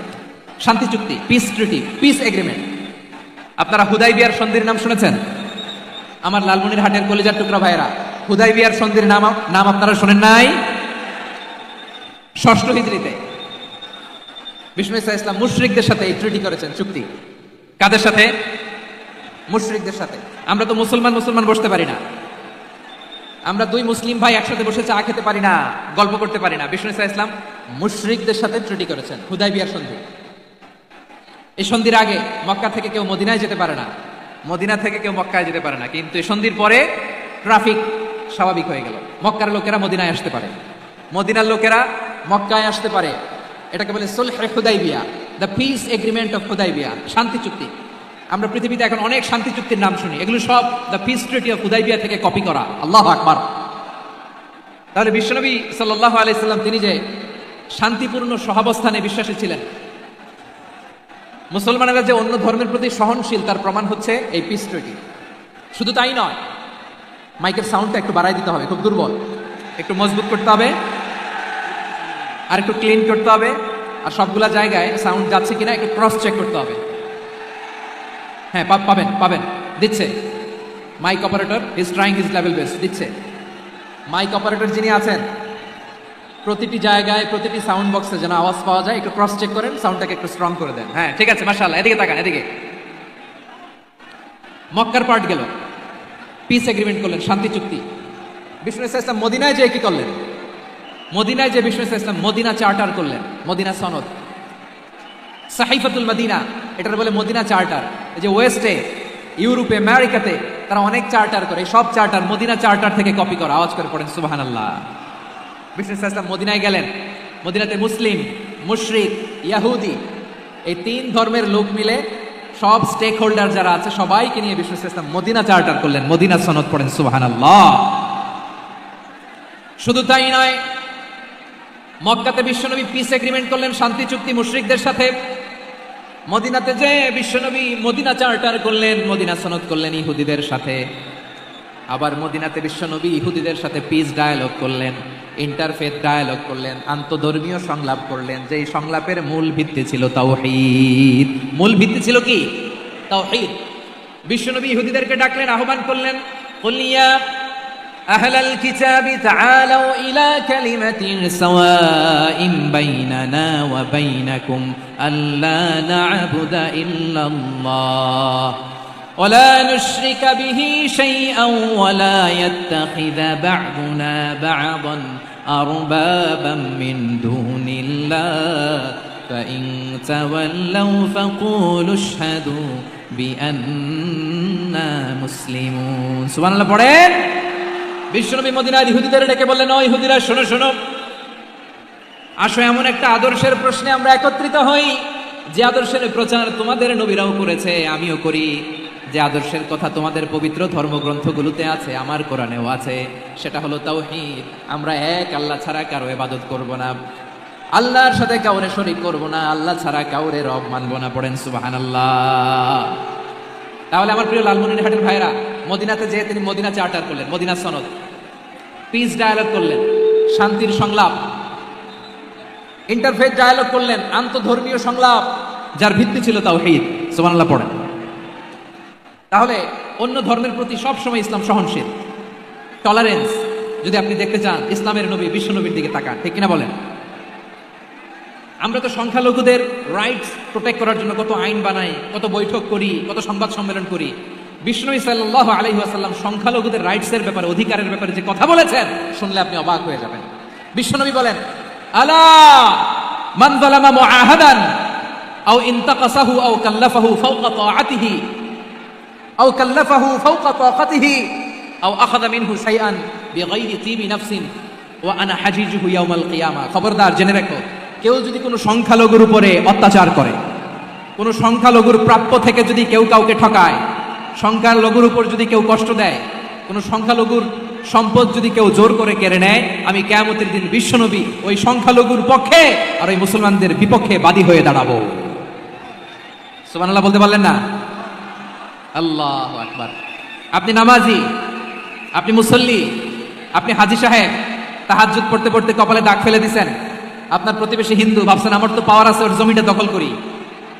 শান্তি চুক্তি, পিস ট্রিটি, পিস এগ্রিমেন্ট। আপনারা হুদাইবিয়ার সন্ধির নাম শুনেছেন? আমার লালমনিরহাটের কলিজার টুকরা ভাইয়েরা, হুদাইবিয়ার সন্ধির নাম আপনারা শোনেন নাই? ষষ্ঠ হিজরিতে বিষ্ণু ঈসা ইসলাম মুশরিকদের সাথে এই ট্রিটি করেছেন, চুক্তি। কাদের সাথে? মুশরিকদের সাথে। আমরা তো মুসলমান বসতে পারি না, আমরা দুই মুসলিম ভাই একসাথে বসে চা খেতে পারি না, গল্প করতে পারি না। বিষ্ণু ঈসা ইসলাম মুশরিকদের সাথে ট্রিটি করেছেন, হুদাইবিয়ার সন্ধি। এই সন্ধির আগে মক্কা থেকে কেউ মদিনায় যেতে পারে না, মদিনা থেকে কেউ মক্কায় যেতে পারে না, কিন্তু এই সন্ধির পরে ট্রাফিক স্বাভাবিক হয়ে গেল। মক্কার লোকেরা মদিনায় আসতে পারে, মদিনার লোকেরা মক্কায় আসতে পারে। এটাকে বলে সুলহে Hudaibiya, the peace agreement of Hudaibiya, শান্তি চুক্তি। আমরা পৃথিবীতে এখন অনেক শান্তি চুক্তির নাম শুনি, এগুলো সব the piece treaty of Hudaibiya থেকে কপি করা। আল্লাহু আকবার। তাহলে বিশ্বনবী সাল্লাল্লাহু আলাইহি সাল্লাম তিনি যে শান্তিপূর্ণ সহাবস্থানে বিশ্বাসী ছিলেন, মুসলমানেরা যে অন্য ধর্মের প্রতি সহনশীল, তার প্রমাণ হচ্ছে এই পিস ট্রিটি। শুধু তাই নয়, মাইকের সাউন্ডটা একটু বাড়াই দিতে হবে, খুব দুর্বল, একটু মজবুত করতে হবে, আর একটু ক্লিন করতে হবে, আর সবগুলা জায়গায় সাউন্ড যাচ্ছে কিনা একটু ক্রস চেক করতে হবে। হ্যাঁ, পাবেন দিচ্ছে। Mic operator is trying his level best, দিচ্ছে। মাইক অপারেটর যিনি আছেন, প্রতিটি জায়গায় প্রতিটি সাউন্ড বক্সে যেন আওয়াজ পাওয়া যায়, একটু ক্রস চেক করেন, সাউন্ডটাকে একটু স্ট্রং করে দেন। হ্যাঁ, ঠিক আছে, মাশাআল্লাহ। এদিকে তাকান, এদিকে। মক্কার পার্ট গেল, পিস এগ্রিমেন্ট করলেন, শান্তি চুক্তি। বিষ্ণু ঈসা ইসলাম মদিনায় যে কি করলেন? মদিনায় যে বিষ্ণু ঈসা ইসলাম মদিনা চার্টার করলেন, মদিনা সনদ, সাহিফাতুল মদিনা, এটার বলে মদিনা চার্টার। এই যে ওয়েস্টে, ইউরোপে, আমেরিকাতে তারা অনেক চার্টার করে, সব চার্টার মদিনা চার্টার থেকে কপি করা। আওয়াজ করে পড়েন সুবহানাল্লাহ। বিষ্ণু ঈসা ইসলাম মদিনায় গেলেন, মদিনাতে মুসলিম, মুশরিক, ইয়াহুদি, এই তিন ধর্মের লোক মিলে সব স্টেক হোল্ডার যারা আছে সবাইকে নিয়ে বিষ্ণু ঈসা ইসলাম মদিনা চার্টার করলেন, মদিনা সনদ। পড়েন সুবহানাল্লাহ। শুধু তাই নয়, মক্কাতে বিশ্বনবী পিস এগ্রিমেন্ট করলেন, শান্তি চুক্তি মুশরিকদের সাথে। মদিনাতে যে বিশ্বনবী মদিনা চার্টার করলেন, মদিনা সনদ করলেন ইহুদিদের সাথে। আবার মদিনাতে বিশ্বনবী ইহুদিদের সাথে পিস ডায়ালগ করলেন, ইন্টারফেথ ডায়ালগ করলেন, আন্তধর্মীয় সংলাপ করলেন, যেই সংলাপের মূল ভিত্তি ছিল তাওহীদ। মূল ভিত্তি ছিল কি? তাওহীদ। বিশ্বনবী ইহুদিদেরকে ডাকলেন, আহ্বান করলেন, কুলিয়া আহলাল কিতাবি তাআলাউ ইলা কালিমাতিন সাওয়াইন বাইনানা ওয়া বাইনাকুম আল্লা না'বুদা ইল্লাল্লাহ ولا نشرك به شيئا ولا يتخذ بعضنا بعضا أربابا من دون الله فإن تولوا فقولوا اشهدوا بأننا مسلمون سبحان الله পড়েন। বিশ্বনবী মদিনার ইহুদিদের ডেকে বললেন, ও ইহুদিরা, শোনো শোনো, আসো এমন একটা আদর্শের প্রশ্নে আমরা একত্রিত হই, যে আদর্শের প্রচার তোমাদের নবীরাও করেছে, আমিও করি, যে আদর্শের কথা তোমাদের পবিত্র ধর্মগ্রন্থগুলোতে আছে, আমার কোরআনেও আছে। সেটা হলো তাওহীদ। আমরা এক আল্লাহ ছাড়া কারো ইবাদত করব না, আল্লাহর সাথে কাউরে শরীক করব না, আল্লাহ ছাড়া কাউরে রব মানব না। পড়েন সুবহানাল্লাহ। তাহলে আমার প্রিয় লালমনিরহাটের ভাইরা, মদিনাতে যেয়ে তিনি মদিনা চার্টার করলেন, মদিনা সনদ, পিস ডায়ালগ করলেন, শান্তির সংলাপ, ইন্টারফেথ ডায়ালগ করলেন, আন্তধর্মীয় সংলাপ, যার ভিত্তি ছিল তাওহীদ। সুবহানাল্লাহ পড়েন। তাহলে অন্য ধর্মের প্রতি সবসময় ইসলাম সহনশীল, টলারেন্স। যদি আপনি দেখতে চান ইসলামের নবী বিশ্ব নবীর দিকে তাকান, ঠিক কিনা বলেন? আমরা তো সংখ্যালঘুদের রাইটস প্রোটেক্ট করার জন্য কত আইন বানাই, কত বৈঠক করি, কত সংবাদ সম্মেলন করি। বিশ্বনবী সাল্লাল্লাহু আলাইহি ওয়াসাল্লাম সংখ্যালঘুদের রাইটসের ব্যাপারে, অধিকারের ব্যাপারে যে কথা বলেছেন, শুনলে আপনি অবাক হয়ে যাবেন। বিশ্বনবী বলেন, আলা মান যালামা মুআহাদান আও ইনতাকাসাহু আও কাল্লাফাহু ফাওকা তাআতিহি আও কাল্লাফাহু ফাওকা তাকাতিহি আও আখাযা মিনহু শাইআন বিগাইরি তিবি নাফসিন ওয়া আনা হাজিজুহু ইয়াউমাল কিয়ামা। খবরদার, জেনে রাখো, কেউ যদি কোনো সংখ্যালঘুর উপরে অত্যাচার করে, কোনো সংখ্যালঘুর প্রাপ্য থেকে যদি কেউ কাউকে ঠকায়, সংখ্যালঘুর উপর যদি কেউ কষ্ট দেয়, কোনো সংখ্যালঘুর সম্পদ যদি কেউ জোর করে কেড়ে নেয়, আমি কিয়ামতের দিন বিশ্বনবী ওই সংখ্যালঘুর পক্ষে আর ওই মুসলমানদের বিপক্ষে বাদী হয়ে দাঁড়াবো। সুবহানাল্লাহ বলতে পারলেন না? আল্লাহু আকবার। আপনি নামাজি, আপনি মুসল্লি, আপনি হাজী সাহেব, তাহাজ্জুদ পড়তে পড়তে কপালে দাগ ফেলে দিছেন, আপনার প্রতিবেশী হিন্দু, ভাবছেন আমার তো পাওয়ার আছে, ওর জমিটা দখল করি।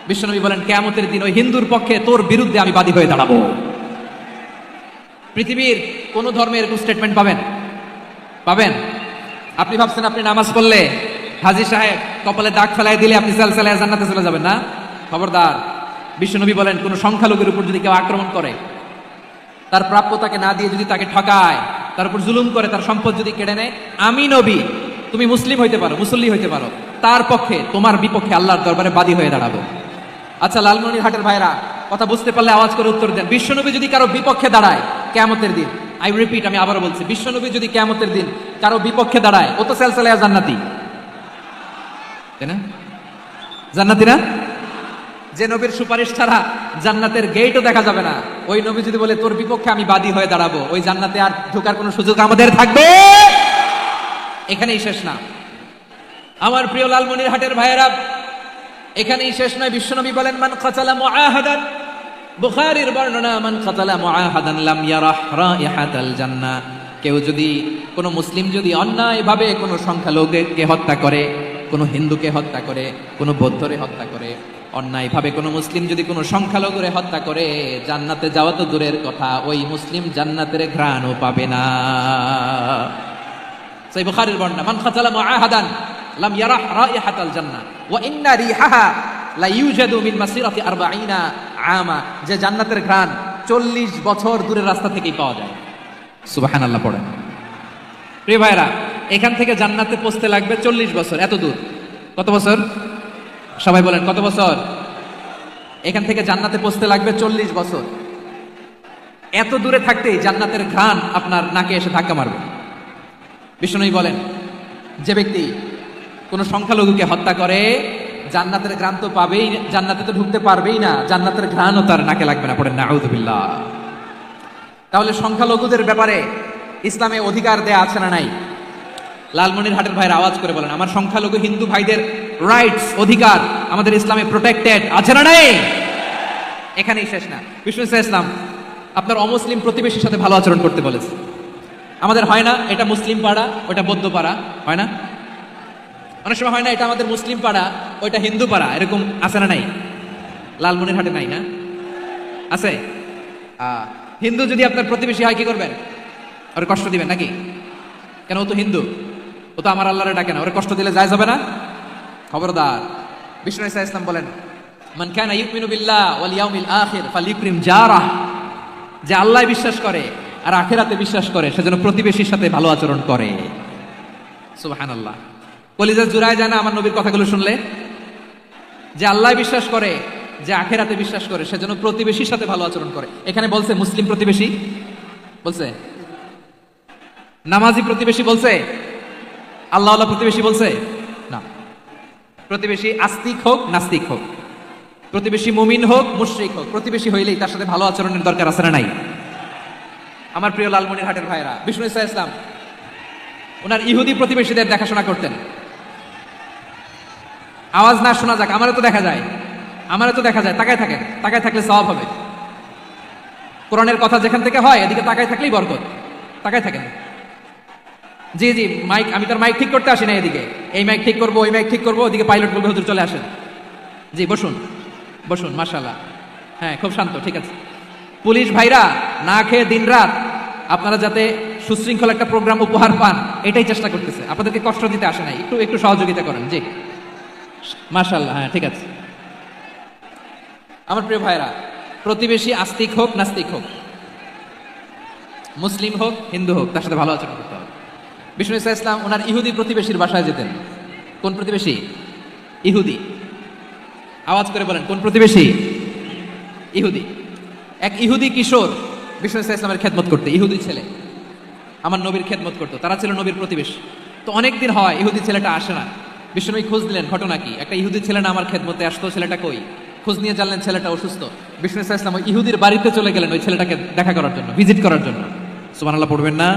বিশ্বনবী বলেন কিয়ামতের দিন ওই হিন্দুর পক্ষে তোর বিরুদ্ধে আমি বাদী হয়ে দাঁড়াবো। পৃথিবীর কোন ধর্মে এরকম স্টেটমেন্ট পাবেন? পাবেন? আপনি ভাবছেন আপনি নামাজ পড়লে হাজী সাহেব কপালে দাগ ফেলাই দিলে আপনি সালসালায় জান্নাতে চলে যাবেন না? খবরদার। বিশ্বনবী বলেন কোন সংখ্যালঘুর উপর যদি কেউ আক্রমণ করে, তার প্রাপ্য তাকে না দিয়ে যদি তাকে ঠকায়, তার উপর জুলুম করে, তার সম্পদ যদি কেড়ে নেয়, আমি নবী, তুমি মুসলিম হইতে পারো, মুসল্লি হইতে পারো, তার পক্ষে তোমার বিপক্ষে আল্লাহর দরবারে বাদী হয়ে দাঁড়াবো। আচ্ছা লালমনিরহাটের ভাইরা, কথা বুঝতে পারলে আওয়াজ করে উত্তর দেন। বিশ্বনবী যদি কারো বিপক্ষে দাঁড়ায় কিয়ামতের দিন, আই রিপিট, আমি আবারও বলছি, বিশ্বনবী যদি কিয়ামতের দিন কারো বিপক্ষে দাঁড়ায়, ও তো সালসালায়া জান্নাতি, তাই না? জান্নাতি না? যে নবীর সুপারিশ ছাড়া জান্নাতের গেটও দেখা যাবে না, ওই নবী যদি বলে তোর বিপক্ষে আমি বাদী হয়ে দাঁড়াবো, ওই জান্নাতে আর ঢোকার কোনো সুযোগ আমাদের থাকবে? এখানেই শেষ না আমার প্রিয় লালমনিরহাটের ভাইয়েরা, এখানেই শেষ নয়। বিশ্বনবী বলেন মান কাতালা মুআহাদান, বুখারীর বর্ণনা, মান কাতালা মুআহাদান লাম ইয়ারাহ রাইহাতাল জান্নাহ। কেউ যদি, কোনো মুসলিম যদি অন্যায়ভাবে কোনো সংখ্যালঘুকে হত্যা করে, কোনো হিন্দুকে হত্যা করে, কোনো বৌদ্ধরে হত্যা করে, অন্যায়ভাবে কোনো মুসলিম যদি কোনো সংখ্যালঘুরে হত্যা করে, জান্নাতে যাওয়া তো দূরের কথা, ওই মুসলিম জান্নাতের ঘ্রাণও পাবে না। সেই বুখারীর বর্ণনা, মান কাতালা মুআহাদান লাম ইয়ারাহ রাইহাতাল জান্নাহ ওয়া ইন্না রিহাহা লা ইউজাদু মিন মাসিরাতি 40 আমা। যে জান্নাতের ঘ্রাণ 40 বছর দূরের রাস্তা থেকেই পাওয়া যায়। সুবহানাল্লাহ পড়েন। প্রিয় ভাইরা, এখান থেকে জান্নাতে পৌঁছতে লাগবে 40 বছর। এত দূর, কত বছর? সবাই বলেন কত বছর? এখান থেকে জান্নাতে পৌঁছতে লাগবে 40 বছর। এত দূরে থাকতেই জান্নাতের ঘ্রাণ আপনার নাকে এসে ধাক্কা মারবে। বিষ্ণুই বলেন যে ব্যক্তি কোন সংখ্যালঘুকে হত্যা করে, জান্নাতের ঘ্রাণ তো পাবেই, জান্নাতে তো ঢুকতে পারবেই না, জান্নাতের ঘ্রাণও তার নাকে লাগবে না। পড়েন নাউযুবিল্লাহ। তাহলে সংখ্যালঘুদের ব্যাপারে ইসলামে অধিকার দেয়া আছে না নাই? লালমনিরহাটের ভাইয়ের আওয়াজ করে বলেন, আমার সংখ্যালঘু হিন্দু ভাইদের রাইটস, অধিকার আমাদের ইসলামে প্রোটেক্টেড আছে না নাই? এখানেই শেষ না। বিষ্ণু ইসলাম আপনার অমুসলিম প্রতিবেশীর সাথে ভালো আচরণ করতে বলেছে। আমাদের হয় না এটা মুসলিম পাড়া, ওটা বৌদ্ধ পাড়া, হয় না? অনেক সময় হয় না এটা আমাদের মুসলিম পাড়া, ওইটা হিন্দু পাড়া, এরকম আছে না নাই? লালমনিরহাটে নাই না? আছে? হিন্দু যদি আপনার প্রতিবেশী হয় কি করবেন? ওর কষ্ট দিবেন নাকি? কেন, ও তো হিন্দু, ও তো আমার আল্লাহরে ডাকে না, ওরে কষ্ট দিলে যায় যাবে না? খবরদার। বিষ্ণু ইসলাম বলেন মান কানা ইউমিনু বিল্লাহ ওয়াল ইয়াউমিল আখির ফালিউকরিম জারাহ। যে আল্লাহ বিশ্বাস করে আর আখিরাতে বিশ্বাস করে, সেজন্য প্রতিবেশীর সাথে ভালো আচরণ করে। সুবহানাল্লাহ। কলিজা জুড়ায় যায় না আমার নবীর কথাগুলো শুনলে? যে আল্লাহ বিশ্বাস করে, যে আখিরাতে বিশ্বাস করে, সেজন্য প্রতিবেশীর সাথে ভালো আচরণ করে। এখানে বলছে মুসলিম প্রতিবেশী, বলছে নামাজি প্রতিবেশী, বলছে আল্লাহওয়ালা প্রতিবেশী, বলছে না। প্রতিবেশী আস্তিক হোক নাস্তিক হোক, প্রতিবেশী মুমিন হোক মুশরিক হোক, প্রতিবেশী হইলেই তার সাথে ভালো আচরণের দরকার আছে না নাই? আমার প্রিয় লালমনিরহাটের ভাইরা, বিষ্ণু ইসলাম ওনার ইহুদি প্রতিবেশীদের দেখাশোনা করতেন। আওয়াজ না শোনা যাক, আমারও তো দেখা যায়, আমারও তো দেখা যায়। তাকায় থাকেন, তাকায় থাকলে সওয়াব হবে। কোরআনের কথা যেখান থেকে হয় এদিকে তাকায় থাকলেই বরকত। তাকায় থাকেন। জি জি, মাইক, আমি তার মাইক ঠিক করতে আসি না এদিকে, এই মাইক ঠিক করবো, ওই মাইক ঠিক করবো, ওদিকে পাইলট বলবে হুজুর চলে আসেন। জি বসুন, বসুন, মাশাআল্লাহ। হ্যাঁ, খুব শান্ত, ঠিক আছে। পুলিশ ভাইরা না খেয়ে দিনরাত আপনারা যাতে সুশৃঙ্খল একটা প্রোগ্রাম উপহার পান, এটাই চেষ্টা করতেছে। আপনাদেরকে কষ্ট দিতে আসে নাই, একটু একটু সহযোগিতা করেন। জি মাশাআল্লাহ, হ্যাঁ ঠিক আছে। আমার প্রিয় ভাইরা, প্রতিবেশী আস্তিক হোক নাস্তিক হোক, মুসলিম হোক হিন্দু হোক, তার সাথে ভালো আচরণ করতে হবে। বিষ্ণু ইসলাম ওনার ইহুদি প্রতিবেশীর বাসায় যেতেন। কোন প্রতিবেশী? ইহুদি। আওয়াজ করে বলেন কোন প্রতিবেশী? ইহুদি। এক ইহুদি কিশোর বিষ্ণু ইসলামের খেদমত করতে, ইহুদি ছেলে আমার নবীর খেদমত করতো, তারা ছিল নবীর প্রতিবেশী। তো অনেকদিন হয় ইহুদি ছেলেটা আসে না। বিশ্বনবী খোঁজ দিলেন, ঘটনা কি? একটা ইহুদি ছেলে না আমার খেদমতে আসতো, ছেলেটা কই? খোঁজ নিয়ে জানলেন ছেলেটা অসুস্থ। বিষ্ণু ইসলাম ওই ইহুদির বাড়িতে চলে গেলেন ওই ছেলেটাকে দেখা করার জন্য, ভিজিট করার জন্য। সুবহানাল্লাহ পড়বেন না?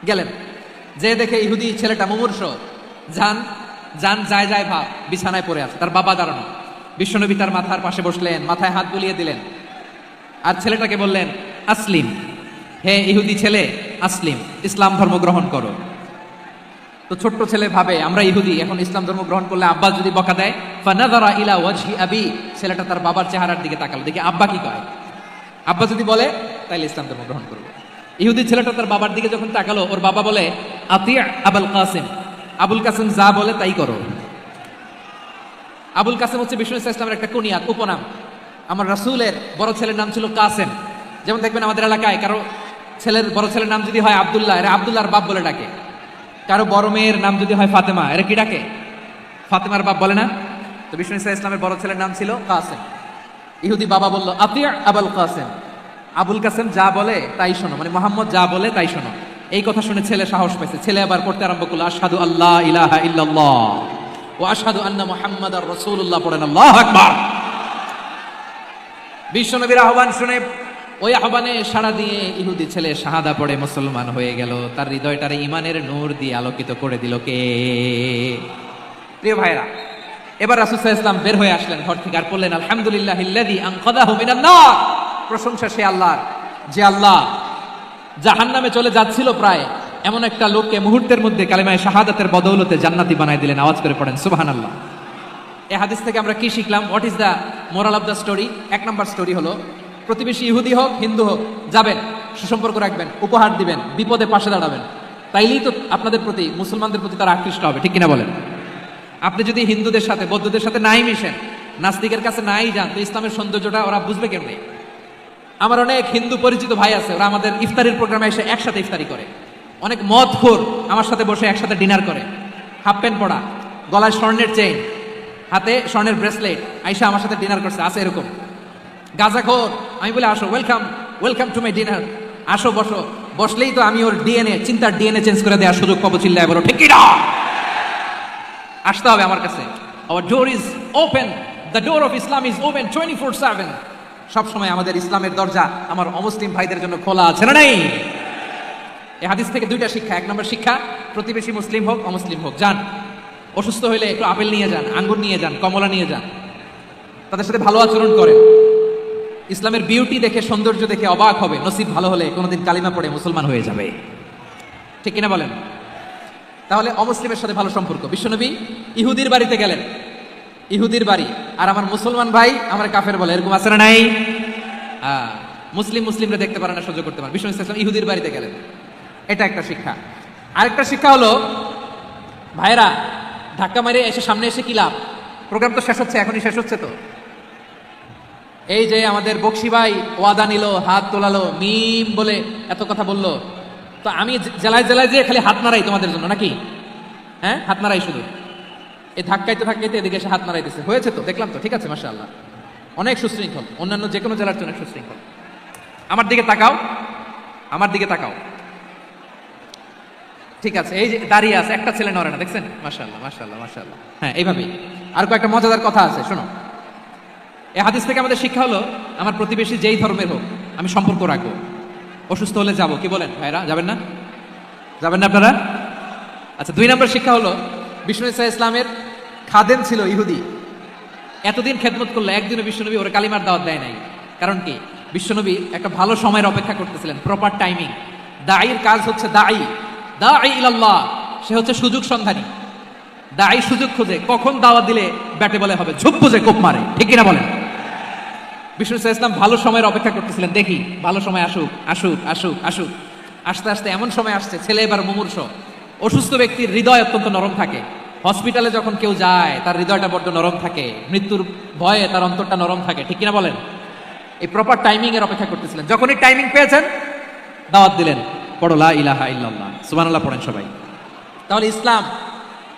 গেলেন, যে দেখে ইহুদি ছেলেটা মুমূর্ষ, যান যান যায় যায় ভাব, বিছানায় পড়ে আছে, তার বাবা দাঁড়ানো। বিশ্বনবী তার মাথার পাশে বসলেন, মাথায় হাত বুলিয়ে দিলেন, আর ছেলেটাকে বললেন, আসলিম, হে ইহুদি ছেলে, আসলিম, ইসলাম ধর্ম গ্রহণ করো। তো ছোট্ট ছেলে ভাবে আমরা ইহুদি, এখন ইসলাম ধর্ম গ্রহণ করলে আব্বা যদি বকা দেয়, ফানাযারা ইলা ওয়াজহি আবি, ছেলেটা তার বাবার চেহারার দিকে তাকালো, দেখি আব্বা কি কয়। আব্বা যদি বলে তাইলে ইসলাম ধর্ম গ্রহণ করবে। ইহুদি ছেলেটা তার বাবার দিকে যখন তাকালো, ওর বাবা বলে, আতিয়া আবুল কাসিম, আবুল কাসিম যা বলে তাই করো। আবুল কাসিম হচ্ছে বিষ্ণু ইসলামের একটা কুনিয়াত, উপনাম। আমার রাসূলের বড় ছেলের নাম ছিল কাসেম। যেমন দেখবেন আমাদের এলাকায় কারো বড় ছেলের নাম যদি হয় আব্দুল্লাহ, এরা আব্দুল্লাহর বাপ বলে ডাকে। কারো বড় মেয়ের নাম যদি হয় ফাতেমা, এরা কি ডাকে? ফাতেমার বাপ বলে না? তো বিষ্ণু ইসলামের বড় ছেলের নাম ছিল কাসেম। ইহুদি বাবা বলল, আতিয়া আবুল কাসেম, আবুল কাসেম যা বলে তাই শোনো, মানে মোহাম্মদ যা বলে তাই শোনো। এই কথা শুনে ছেলে সাহস পাইছে, ছেলে আবার পড়তে আরম্ভ করলো, আশহাদু আল্লাহ ইলাহা ইল্লাল্লাহ ওয়া আশহাদু আন্না মুহাম্মাদার রাসূলুল্লাহ, পড়েন আল্লাহু আকবার। বিশ্বনবীর আহ্বান শুনে ওই আহ্বানে সাড়া দিয়ে ইহুদি ছেলে শাহাদা পড়ে মুসলমান হয়ে গেল। তার হৃদয়টারে ইমানের নূর দিয়ে আলোকিত করে দিল কে? প্রিয় ভাইরা, এবার রাসূল সাল্লাল্লাহু আলাইহি ওয়াসাল্লাম বের হয়ে আসলেন ঘর থেকে, আর বললেন, আলহামদুলিল্লাহিল্লাযী আনকাযাহু মিনান নার, প্রশংসা সে আল্লাহর যে আল্লাহ জাহান্নামে চলে যাচ্ছিল প্রায় এমন একটা লোককে মুহূর্তের মধ্যে কালিমায়ে শাহাদাতের বদৌলতে জান্নাতি বানায় দিলেন। আওয়াজ করে পড়েন সুবহানাল্লাহ। এই হাদিস থেকে আমরা কি শিখলাম? What is the moral of the story? এক নম্বর স্টোরি হলো, প্রতিবেশী ইহুদি হোক হিন্দু হোক, যাবেন, সুসম্পর্ক রাখবেন, উপহার দিবেন, বিপদে পাশে দাঁড়াবেন, তাইলেই তো আপনাদের প্রতি, মুসলমানদের প্রতি তারা আকৃষ্ট হবে, ঠিক কিনা বলেন? আপনি যদি হিন্দুদের সাথে বৌদ্ধদের সাথে নাই মিশেন, নাস্তিকের কাছে নাই যান, তো ইসলামের সৌন্দর্যটা ওরা বুঝবে কেমনে? আমার অনেক হিন্দু পরিচিত ভাই আছে, ওরা আমাদের ইফতারির প্রোগ্রামে এসে একসাথে ইফতারি করে। অনেক মদখোর আমার সাথে বসে একসাথে ডিনার করে, হাফ প্যান্ট পরা, গলায় স্বর্ণের চেইন, হাতে স্বর্ণের ব্রেসলেট, আইসা আমার সাথে ডিনার করছে, আছে এরকম। গাঁজাখোর, আমি বলে আসো, welcome welcome to my dinner, আসো বসো। বসলেই তো আমি ওর চিন্তার ডিএনএ চেঞ্জ করে দেওয়ার সুযোগ পাবো, চিল্লায় বলো ঠিক কিনা? আসতে হবে আমার কাছে। Hour door is open, the door of Islam is open 24/7। সবসময় আমাদের ইসলামের দরজা আমার অমুসলিম ভাইদের জন্য খোলা আছে না নেই? এই হাদিস থেকে দুইটা শিক্ষা। এক নম্বর শিক্ষা, প্রতিবেশী মুসলিম হোক অমুসলিম হোক, যান, অসুস্থ হইলে একটু আপেল নিয়ে যান, আঙ্গুর নিয়ে যান, কমলা নিয়ে যান, তাদের সাথে ভালো আচরণ করেন। ইসলামের বিউটি দেখে, সৌন্দর্য দেখে অবাক হবে, নসিব ভালো হলে কোনোদিন কালিমা পড়ে মুসলমান হয়ে যাবে, ঠিক কিনা বলেন? তাহলে অমুসলিমের সাথে ভালো সম্পর্ক। বিশ্বনবী ইহুদির বাড়িতে গেলেন, ইহুদির বাড়ি, আর আমার মুসলমান ভাই আমার কাফের বলে, এরকম আছে না নাই? মুসলিমরা দেখতে পারে না, সহ্য করতে পারে। বিশ্বনবী সাল্লাল্লাহু আলাইহি ওয়াসাল্লাম ইহুদির বাড়িতে গেলেন, এটা একটা শিক্ষা। আরেকটা শিক্ষা হলো, ভাইরা ধাক্কা মারে এসে সামনে এসে কি লাভ? প্রোগ্রাম তো শেষ হচ্ছে, এখনই শেষ হচ্ছে। তো এই যে আমাদের বকশি ভাই ওয়াদা নিল, হাত তোলালো, মিম বলে এত কথা বললো, তো আমি জেলায় জেলায় যে খালি হাত নাড়াই তোমাদের জন্য নাকি? হ্যাঁ, হাত নাড়াই শুধু, এই ধাক্কাইতে ধাক্কাইতে এদিকে এসে হাত নাড়াইতেছে, হয়েছে তো, দেখলাম তো, ঠিক আছে, মাশাআল্লাহ, অনেক সুশৃঙ্খল, অন্যান্য যে কোনো জেলার জন্য সুশৃঙ্খল। আমার দিকে তাকাও, আমার দিকে তাকাও, ঠিক আছে। এই যে দাঁড়িয়ে আছে, একটা ছেলে নড়ে না, দেখছেন? মাশাআল্লাহ মাশাআল্লাহ মাশাআল্লাহ। হ্যাঁ, এইভাবেই। আর কয়েকটা মজাদার কথা আছে, শোনো। এই হাদিস থেকে আমাদের শিক্ষা হলো, আমার প্রতিবেশী যেই ধর্মের হোক আমি সম্পর্ক রাখবো। অসুস্থ হলে যাবো, কি বলেন ভাইরা? যাবেন না? যাবেন না আপনারা? আচ্ছা, 2 নম্বর শিক্ষা হলো, বিষ্ণু ইসলামের খাদেম ছিল ইহুদি, এতদিন খেদমত করলো, একদিনও বিশ্বনবী ওর কালিমার দাওয়াত দেয় নাই। কারণ কি? বিশ্বনবী একটা ভালো সময়ের অপেক্ষা করতেছিলেন, প্রপার টাইমিং। দাঈর কাজ হচ্ছে দাঈ ইলাল্লাহ, সে হচ্ছে সুযোগ সন্ধানী। দাঈ সুযোগ খোঁজে, কখন দাওয়াত দিলে ব্যাটে বলে হবে, ঝুপ বুঝে কোপ মারে, ঠিক কিনা বলেন? বিষ্ণু ইসলাম ভালো সময়ের অপেক্ষা করতেছিলেন, দেখি ভালো সময় আসুক আসুক আসুক আসুক। আস্তে আস্তে এমন সময় আসছে, ছেলে এবার মুমূর্ষ। অসুস্থ ব্যক্তির হৃদয় অত্যন্ত নরম থাকে, হসপিটালে যখন কেউ যায় তার হৃদয়টা বড্ড নরম থাকে, মৃত্যুর ভয়ে তার অন্তরটা নরম থাকে, ঠিক কিনা বলেন? এই প্রপার টাইমিং এর অপেক্ষা করতেছিলেন, যখনই টাইমিং পেয়েছেন দাওয়াত দিলেন, পড়ো লা ইলাহা ইল্লাল্লাহ, সুবহানাল্লাহ পড়েন সবাই। তাহলে ইসলাম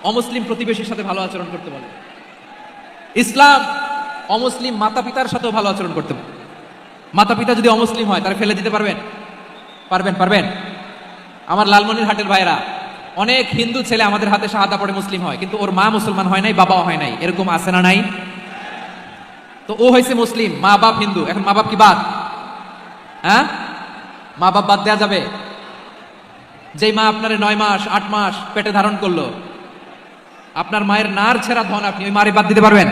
অমুসলিম প্রতিবেশীর সাথে ভালো আচরণ করতে বলে, ইসলাম অমুসলিম মাতা পিতার সাথেও ভালো আচরণ করতে বলে। মাতা পিতা যদি অমুসলিম হয় তারা ফেলে দিতে পারবেন? পারবেন? আমার লালমনিরহাটের ভাইরা, অনেক হিন্দু ছেলে আমাদের হাতে শাহাদা পড়ে মুসলিম হয়, কিন্তু ওর মা মুসলমান হয় নাই, বাবাও হয় নাই, এরকম আছে না নাই? তো ও হয়েছে মুসলিম, মা বাপ হিন্দু, এখন মা বাপ কি বাদ? হ্যাঁ, মা বাপ বাদ দেয়া যাবে? যেই মা আপনারে 9 মাস 8 মাস পেটে ধারণ করলো, আপনার মায়ের নার ছেঁড়া ধন আপনি ওই মারে বাদ দিতে পারবেন?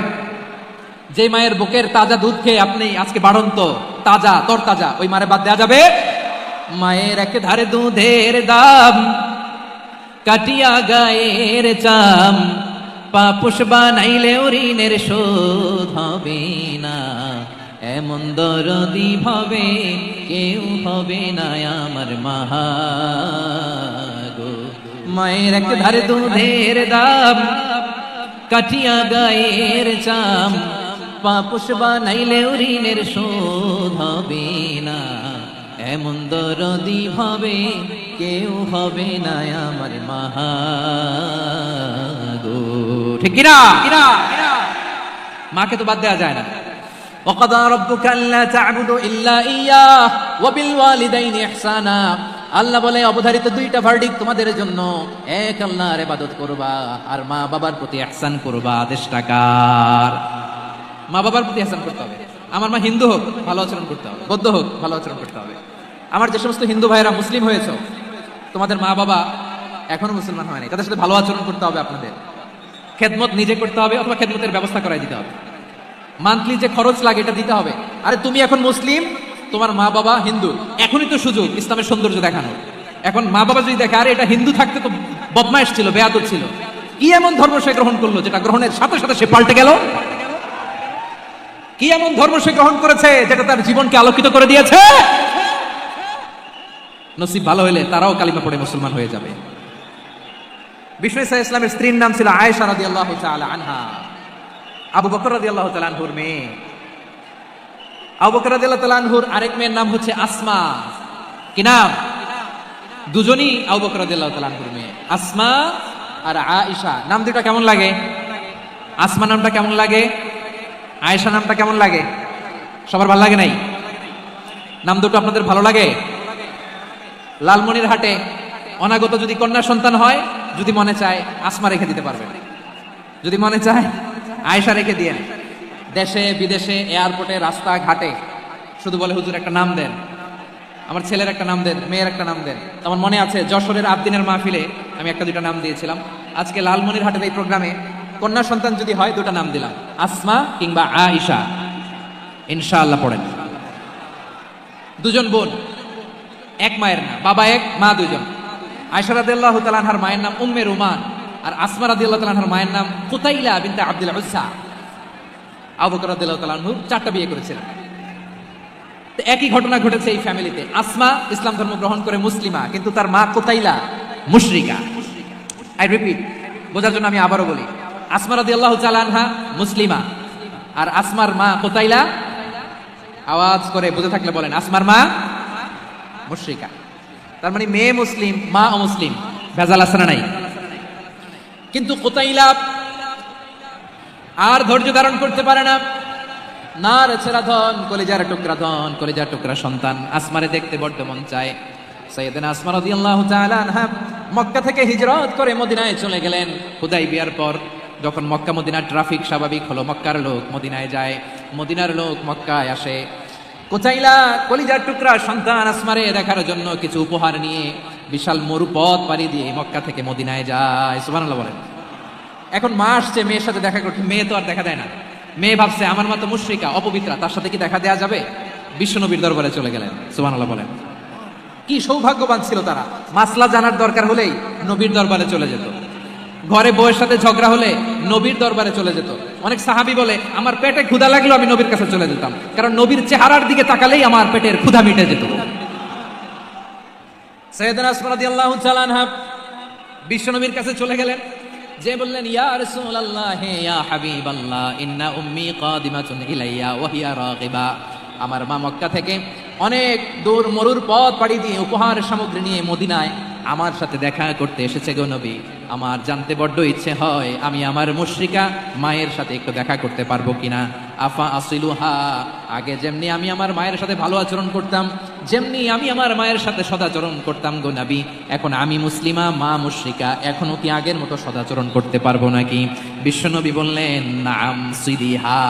যে মায়ের বুকের তাজা দুধ খেয়ে আপনি আজকে বাড়ন্ত তাজা তরতাজা, ওই মারে বাদ দেয়া যাবে? মায়ের এক ধারে দুধের দাম, কাটিয়া গায়ের চাম, পাপুষ বানাইলে ঋণের শোধ হবে না, এমন দরদি ভাবে কেউ হবে না আমার মাহা গো। মায়ের এক ধারে দুধের দাম, কাটিয়া গায়ের চাম, পাপুষ বানাইলে ঋণের শোধ হবে না, এমন দরদি ভাবে কেউ হবে না আমার মাহা গো। ঠিক কিনা? মাকে তো বাদ দেওয়া যায় না। وقضى ربك ألا تعبدوا إلا إياه وبالوالدين إحسانا। আল্লাহ বলে অবধারিত দুইটা ভার্ডিক্ট তোমাদের জন্য, এক আল্লাহর ইবাদত করবা আর মা বাবার প্রতি ইহসান করবা। আদেশটা কার? মা বাবার প্রতি ইহসান করতে হবে। আমার মা হিন্দু হোক ভালো আচরণ করতে হবে, বৌদ্ধ হোক ভালো আচরণ করতে হবে। আমার যে সমস্ত হিন্দু ভাইরা মুসলিম হয়েছে, তোমাদের মা বাবা এখনো মুসলমান হয় নাই, তাদের সাথে ভালো আচরণ করতে হবে। আপনাদের খেদমত নিজে করতে হবে অথবা খেদমতের ব্যবস্থা করাই দিতে হবে। মান্থলি যে খরচ লাগে এটা দিতে হবে। আরে তুমি এখন মুসলিম, তোমার মা বাবা হিন্দু, এখনই তো সুযোগ ইসলামের সৌন্দর্য দেখানো। এখন মা বাবা যদি দেখে আরে এটা হিন্দু থাকতে তো বদমাইশ ছিল, বেয়াদব ছিল, কি এমন ধর্ম সে গ্রহণ করলো যেটা গ্রহণের সাথে সাথে সে পাল্টে গেল? কি এমন ধর্ম সে গ্রহণ করেছে যেটা তার জীবনকে আলোকিত করে দিয়েছে? নসিব ভালো হইলে তারাও কালিমা পড়ে মুসলমান হয়ে যাবে। বিষ্ণু ইসা ইসলামের স্ত্রীর নাম ছিল আয়েশা রাদিয়াল্লাহু তাআলা আনহা, আবু বকর রাদিয়াল্লাহু তাআলা আনহুর মেয়ে। আবু বকর রাদিয়াল্লাহু তাআলা আনহুর আরেক মেয়ের নাম হচ্ছে আসমা। কি নাম? দুজনই আবু বকর রাদিয়াল্লাহু তাআলা আনহুর মেয়ে, আসমা আর আয়েশা। নাম দুটো কেমন লাগে? আসমা নামটা কেমন লাগে? আয়েশা নামটা কেমন লাগে? সবার ভালো লাগে নাই? নাম দুটো আপনাদের ভালো লাগে? লালমনিরহাটে অনাগত যদি কন্যা সন্তান হয়, যদি মনে চায় আসমা রেখে দিতে পারবেন, যদি মনে চায় আয়েশা রেখে দিয়েন। দেশে বিদেশে এয়ারপোর্টে রাস্তাঘাটে শুধু বলে হুজুর একটা নাম দেন, আমার ছেলের একটা নাম দেন, মেয়ের একটা নাম দেন। আমার মনে আছে যশোরের আবদিনের মাহফিলে আমি একটা দুটা নাম দিয়েছিলাম। আজকে লালমনিরহাটের এই প্রোগ্রামে কন্যা সন্তান যদি হয় দুটা নাম দিলাম, আসমা কিংবা আয়েশা। ইনশাআল্লাহ পড়েন। দুজন বোন, এক মায়ের নাম, বাবা এক মা দুজন। আয়েশা রাদিয়াল্লাহু তাআলা আনহার মায়ের নাম উম্মে রুমান, আর আসমা রাদিয়াল্লাহু তাআলা আনহার মায়ের নাম কুতাইলা বিনতে আব্দুল উজ্জা। আবু বকর রাদিয়াল্লাহু তাআলা আনহু 4টা বিয়ে করেছিলেন। তো একই ঘটনা ঘটেছে এই ফ্যামিলিতে। আসমা ইসলাম ধর্ম গ্রহণ করে মুসলিমা, কিন্তু তার মা কুতাইলা মুশরিকা। আই রিপিট, বোঝার জন্য আমি আবারও বলি, আসমা রাদিয়াল্লাহু তাআলা আনহা মুসলিমা, আর আসমার মা কুতাইলা, আওয়াজ করে বুঝে থাকলে বলেন, আসমার মা মুশরিকা। তার মানে মেয়ে মুসলিম, মা অমুসলিম। ভেজাল আছে না নাই? কিন্তু কুতাইলা আর ধৈর্য ধারণ করতে পারে না। নার ছেঁড়া ধন, কলিজার টুকরা ধন, কলিজার টুকরা সন্তান আসমারে দেখতে বড্ড মন চায়। সাইয়েদনা আসমা রাদিয়াল্লাহু তাআলা আনহা মক্কা থেকে হিজরত করে মদিনায় চলে গেলেন। হুদাইবিয়ার পর যখন মক্কা মদিনার ট্রাফিক স্বাভাবিক হলো, মক্কার লোক মদিনায় যায়, মদিনার লোক মক্কায় আসে। কুতাইলা কলিজার টুকরা সন্তান আসমারে দেখার জন্য কিছু উপহার নিয়ে বিশাল মরুপথ পাড়ি দিয়ে মক্কা থেকে মদিনায় যায়। সুবহানাল্লাহ বলেন। এখন মা আসছে মেয়ের সাথে দেখা করতে, মেয়ে তো আর দেখা দেয় না। মেয়ে ভাবছে আমার মা তো মুশরিকা, অপবিত্রা, তার সাথে কি দেখা দেয়া যাবে? বিশ্বনবীর দরবারে চলে গেলেন। সুবহানাল্লাহ বলেন। কি সৌভাগ্যবান ছিল তারা! মাসলা জানার দরকার হলেই নবীর দরবারে চলে যেত। ঘরে বউয়ের সাথে ঝগড়া হলে নবীর দরবারে চলে যেত। অনেক সাহাবী বলে আমার পেটে ক্ষুধা লাগলো আমি নবীর কাছে চলে যেতাম, কারণ নবীর চেহারার দিকে তাকালেই আমার পেটের ক্ষুধা মিটে যেত। সাইয়েদনা আসমা রাদিয়াল্লাহু তাআলা আনহা বিশ্বনবীর কাছে চলে গেলেন, যে বললেন ইয়া রাসূলুল্লাহ ইয়া হাবিবাল্লাহ ইন্না উম্মি কাদিমাতুন ইলাইয়া ওয়া হিয়া রাগিবা। আমার মা মক্কা থেকে অনেক দূর মরুর পথ পাড়ি দিয়ে উপহার সামগ্রী নিয়ে মদিনায় আমার সাথে দেখা করতে এসেছে গো নবী। আমার জানতে বড্ড ইচ্ছে হয় আমি আমার মুশরিকা মায়ের সাথে একটু দেখা করতে পারবো কিনা। আফা আসিলুহা, আগে যেমনি আমি আমার মায়ের সাথে ভালো আচরণ করতাম যেমনি আমি আমার মায়ের সাথে সদাচরণ করতাম গো নবী, এখন আমি মুসলিমা, মা মুশরিকা, এখনো কি আগের মতো সদাচরণ করতে পারবো নাকি? বিশ্বনবী বললেন, নাম সিদিহা,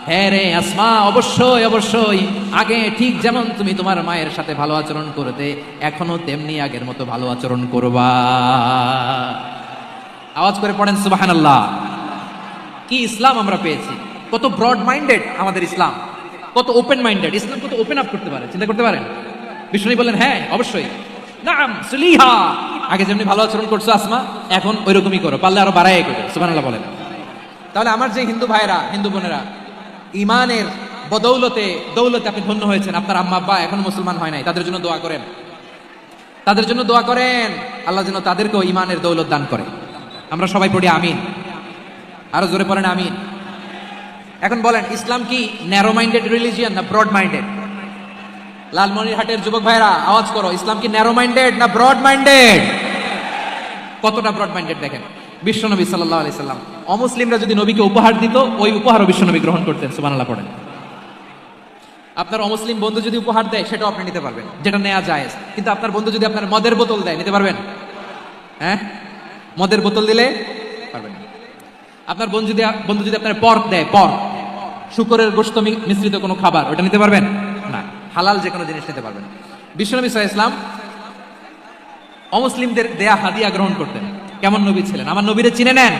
হ্যাঁ রে আসমা, অবশ্যই অবশ্যই, আগে ঠিক যেমন তুমি তোমার মায়ের সাথে ভালো আচরণ করতে, এখনো তেমনি আগের মতো ভালো আচরণ করবা। আওয়াজ করে পড়েন সুবহানাল্লাহ। কি ইসলাম আমরা পেয়েছি! কত ব্রড মাইন্ডেড আমাদের ইসলাম, কত ওপেন মাইন্ডেড ইসলাম, কত ওপেন আপ করতে পারে, চিন্তা করতে পারেন। বিষ্ণু বললেন, হ্যাঁ অবশ্যই, নাম সুলিহা, আগে যেমনি ভালো আচরণ করছো আসমা, এখন ওইরকমই করো, পারলে আরো বাড়াই করো। সুবহানাল্লাহ বলেন। তাহলে আমার যে হিন্দু ভাইরা, হিন্দু বোনেরা, ইমানের বদৌলতে দৌলতে আপনি ধন্য হয়েছেন, আপনার আম্মা আব্বা এখন মুসলমান হয় নাই, তাদের জন্য দোয়া করেন, তাদের জন্য দোয়া করেন, আল্লাহ যেন তাদেরকেও ইমানের দৌলত দান করে। আমরা সবাই পড়ি আমিন, আরো জোরে পড়েন আমিন। এখন বলেন, ইসলাম কি ন্যারো মাইন্ডেড রিলিজিয়ান না ব্রড মাইন্ডেড? লালমনিরহাটের যুবক ভাইরা আওয়াজ করো, ইসলাম কি ন্যারো মাইন্ডেড না ব্রড মাইন্ডেড? কতটা ব্রড মাইন্ডেড দেখেন। বিশ্বনবী সাল্লাল্লাহু আলাইহি সাল্লাম অমুসলিমরা যদি নবীকে উপহার দিত, ওই উপহারও বিশ্বনবী গ্রহণ করতেন। সুবহানাল্লাহ পড়েন। আপনার অমুসলিম বন্ধু যদি উপহার দেয়, সেটাও আপনি নিতে পারবেন, যেটা নেওয়া জায়েজ। কিন্তু আপনার বন্ধু যদি আপনার মদের বোতল দেয়, নিতে পারবেন? হ্যাঁ, মদের বোতল দিলে পারবেন না। আপনার বন্ধু যদি আপনার পর্ক দেয়, পর্ক, শুকরের গোশত মিশ্রিত কোনো খাবার, ওটা নিতে পারবেন না। হালাল যে কোনো জিনিস নিতে পারবেন। বিশ্বনবী সাল্লাল্লাহু আলাইহি ওয়াসাল্লাম অমুসলিমদের দেয়া হাদিয়া গ্রহণ করতেন। কেমন নবী ছিলেন! আমার নবীরে চিনে নেন,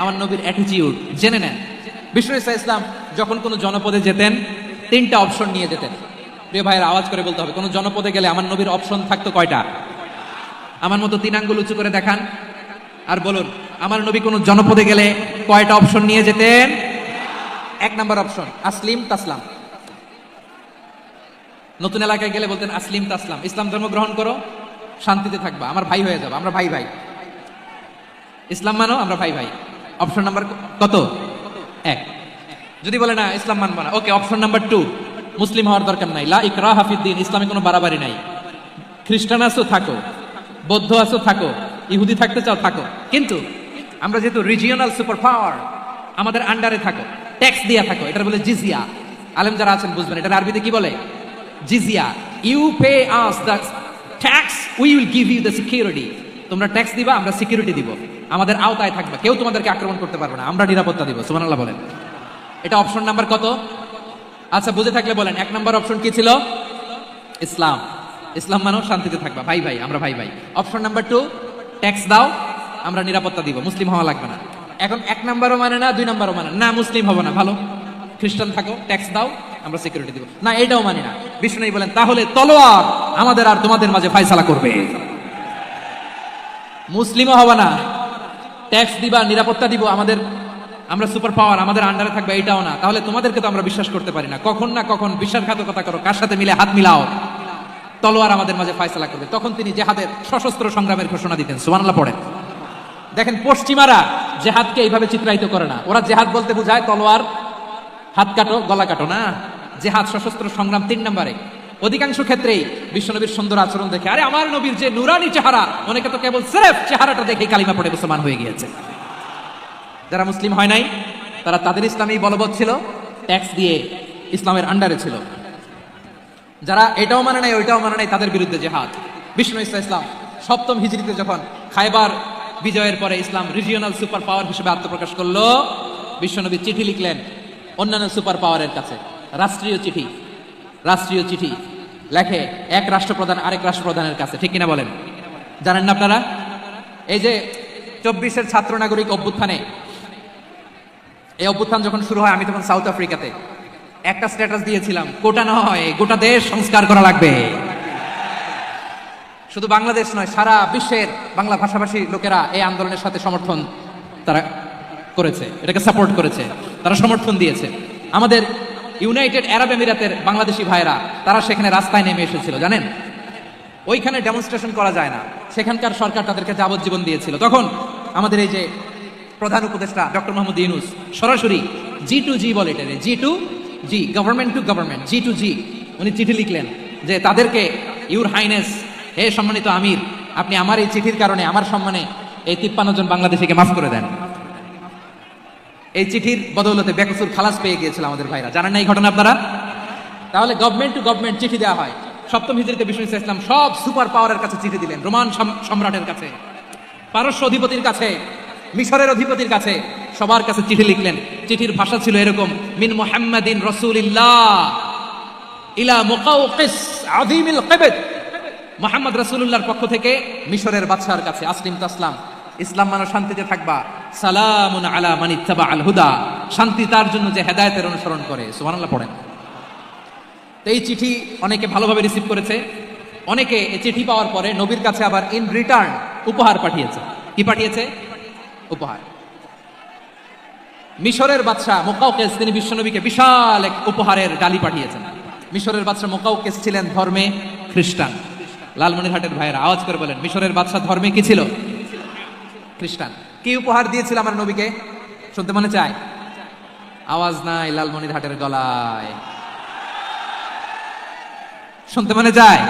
আমার নবীর অ্যাটিটিউড জেনে নেন। বিশ্বনবী সাল্লাল্লাহু আলাইহি ওয়াসাল্লাম যখন কোনো জনপদে যেতেন, 3টা অপশন নিয়ে যেতেন। প্রিয় ভাইয়ের আওয়াজ করে বলতে হবে, কোনো জনপদে গেলে আমার নবীর অপশন থাকতো কয়টা? আমার মতো 3 আঙ্গুল উঁচু করে দেখান আর বলুন, আমার নবী কোন জনপদে গেলে কয়টা অপশন নিয়ে যেতেন? 1 নাম্বার অপশন, আসলিম তাসলাম। নতুন এলাকায় গেলে বলতেন আসলিম তাসলাম, ইসলাম ধর্ম গ্রহণ করো, শান্তিতে থাকবা, আমার ভাই হয়ে যাবে, আমরা ভাই ভাই, ইসলাম মানো, আমরা ভাই ভাই। অপশন নাম্বার কত? 1। যদি বলে না ইসলাম মানবা না, ওকে, অপশন নাম্বার 2, মুসলিম হওয়ার দরকার নাই, লা ইকরাহা ফিদ্দিন, ইসলামে কোনো বাড়াবাড়ি নাই। খ্রিস্টান আছো থাকো, বৌদ্ধ আছো থাকো, ইহুদি থাকতে চাও থাকো, কিন্তু আমরা যেহেতু রিজিওনাল সুপার পাওয়ার, আমাদের আন্ডারে থাকো, ট্যাক্স দিয়া থাকো, এটা বলে জিজিয়া। আলেম যারা আছেন বুঝবেন, এটা আরবিতে কি বলে? জিজিয়া। You pay us the tax, we will give you the security. তোমরা ট্যাক্স দিবা, আমরা সিকিউরিটি দিব, আমাদের আওতায় থাকবে, কেউ তোমাদেরকে আক্রমণ করতে পারবে না, আমরা নিরাপত্তা দিব। সুবহানাল্লাহ বলেন। এটা অপশন নাম্বার কত? আচ্ছা, বুঝে থাকলে বলেন, 1 নাম্বার অপশন কি ছিল? ইসলাম, ইসলাম মানো, শান্তিতে থাকবা, ভাই ভাই, আমরা ভাই ভাই। অপশন নাম্বার 2, ট্যাক্স দাও, আমরা নিরাপত্তা দিব, মুসলিম হওয়া লাগবে না। এখন 1 নাম্বারও মানে না, 2 নাম্বারও মানে না, মুসলিম হবো না, ভালো, খ্রিস্টান থাকো, ট্যাক্স দাও, আমরা সিকিউরিটি দিব না, এটাও মানি না। বিষ্ণু বলেন, তাহলে তলোয়ার আমাদের আর তোমাদের মাঝে ফায়সালা করবে। মুসলিমও হবে না, ট্যাক্স দিবা, নিরাপত্তা দিব, আমরা সুপার পাওয়ার, আমাদের আন্ডারে থাকবে, এটাও না। তাহলে তোমাদেরকে তো আমরা বিশ্বাস করতে পারি না, কখন না কখন বিশ্বাসঘাতকতা করো, কার সাথে মিলে হাত মিলাও, তলোয়ার আমাদের মাঝে ফায়সালা করবে। তখন তিনি জেহাদের সশস্ত্র সংগ্রামের ঘোষণা দিতেন। সুবহানাল্লাহ পড়েন। দেখেন, পশ্চিমারা জেহাদকে এইভাবে চিত্রায়িত করে না। ওরা জেহাদ বলতে বোঝায় তলোয়ার, হাত কাটো, গলা কাটো, না। জেহাদ সশস্ত্র সংগ্রাম 3 নম্বরে। অধিকাংশ ক্ষেত্রেই বিশ্বনবীর সুন্দর আচরণ দেখে, আরে আমার নবীর যে নুরানি চেহারা, অনেকে তো কেবল সিরেফ চেহারাটা দেখে কালিমা পড়ে মুসলমান হয়ে গিয়েছে। যারা মুসলিম হয় নাই, তারা তাদের ইসলামেই বলবৎ ছিল, ট্যাক্স দিয়ে ইসলামের আন্ডারে ছিল। যারা এটাও মানে নাই, ওইটাও মানে নাই, তাদের বিরুদ্ধে জেহাদ। বিষ্ণু ইসলাম 7ম হিজরিতে যখন খায়বার বিজয়ের পরে ইসলাম রিজিওনাল সুপার পাওয়ার হিসেবে আত্মপ্রকাশ করলো, বিশ্বনবী চিঠি লিখলেন অন্যান্য সুপার পাওয়ারের কাছে, রাষ্ট্রীয় চিঠি লেখে এক রাষ্ট্রপ্রধান আরেক রাষ্ট্রপ্রধানের কাছে, ঠিক কিনা বলেন? জানেন না আপনারা? এই যে 24-এর ছাত্র নাগরিক অভ্যুত্থানে, এই অভ্যুত্থান যখন শুরু হয়, আমি তখন সাউথ আফ্রিকাতে একটা স্ট্যাটাস দিয়েছিলাম, কোটা নয়, গোটা দেশ সংস্কার করা লাগবে। শুধু বাংলাদেশ নয়, সারা বিশ্বের বাংলা ভাষাভাষী লোকেরা এই আন্দোলনের সাথে সমর্থন তারা করেছে, এটাকে সাপোর্ট করেছে, তারা সমর্থন দিয়েছে। আমাদের ইউনাইটেড আরব আমিরাতের বাংলাদেশি ভাইরা, তারা সেখানে রাস্তায় নেমে এসেছিল, জানেন? ওইখানে ডেমনস্ট্রেশন করা যায় না, সেখানকার সরকার তাদেরকে যাবজ্জীবন দিয়েছিল। তখন আমাদের এই যে প্রধান উপদেষ্টা ডক্টর মোহাম্মদ ইউনূস সরাসরি G2G বলে, এটা G2G, government to government, G2G, উনি চিঠি লিখলেন যে তাদেরকে, ইউর হাইনেস, হে সম্মানিত আমির, আপনি আমার এই চিঠির কারণে আমার সম্মানে এই 53 জন বাংলাদেশিকে মাফ করে দেন। এই চিঠির বদৌলতে বেকসুর খালাস পেয়ে গিয়েছিল আমাদের ভাইরা, জানেন না এই ঘটনা আপনারা? তাহলে গভর্নমেন্ট টু গভর্নমেন্ট চিঠি দেওয়া হয়, সপ্তম হিজরিতে বিষ্ণু ইসলাম সব সুপার পাওয়ারের কাছে চিঠি দিলেন, রোমান সম্রাটের কাছে, পারস্য অধিপতির কাছে, মিশরের অধিপতির কাছে, সবার কাছে চিঠি লিখলেন। চিঠির ভাষা ছিল এরকম, মিন মুহাম্মাদিন রাসূলিল্লাহ ইলা মুকাওকিস আযীমিল কিবত, মুহাম্মদ রাসূলুল্লাহর পক্ষ থেকে মিশরের বাদশার কাছে, আসলিম তাসলাম, ইসলাম মানে শান্তিতে থাকবা, সালামুন আলা মান ইত্তাবা আল হুদা, শান্তি তার জন্য যে হেদায়েতের অনুসরণ করে। সুবহানাল্লাহ পড়েন। তো এই চিঠি অনেকে ভালোভাবে রিসিভ করেছে, অনেকে এই চিঠি পাওয়ার পরে নবীর কাছে আবার ইন রিটার্ন উপহার পাঠিয়েছে। কি পাঠিয়েছে? উপহার। মিশরের বাদশা মুকাওকিস তিনি বিশ্বনবীকে বিশাল এক উপহারের ডালি পাঠিয়েছেন। মিশরের বাদশা মুকাওকিস ছিলেন ধর্মে খ্রিস্টান। লালমনিরহাটের ভাইয়েরা আওয়াজ করে বলেন, মিশরের বাদশা ধর্মে কি ছিল? খ্রিস্টান। কি উপহার দিয়েছিল আমার নবীকে? শুনতে মনে চায়? আওয়াজ নাই লালমনিরহাটের গলায়, শুনতে মনে যায়?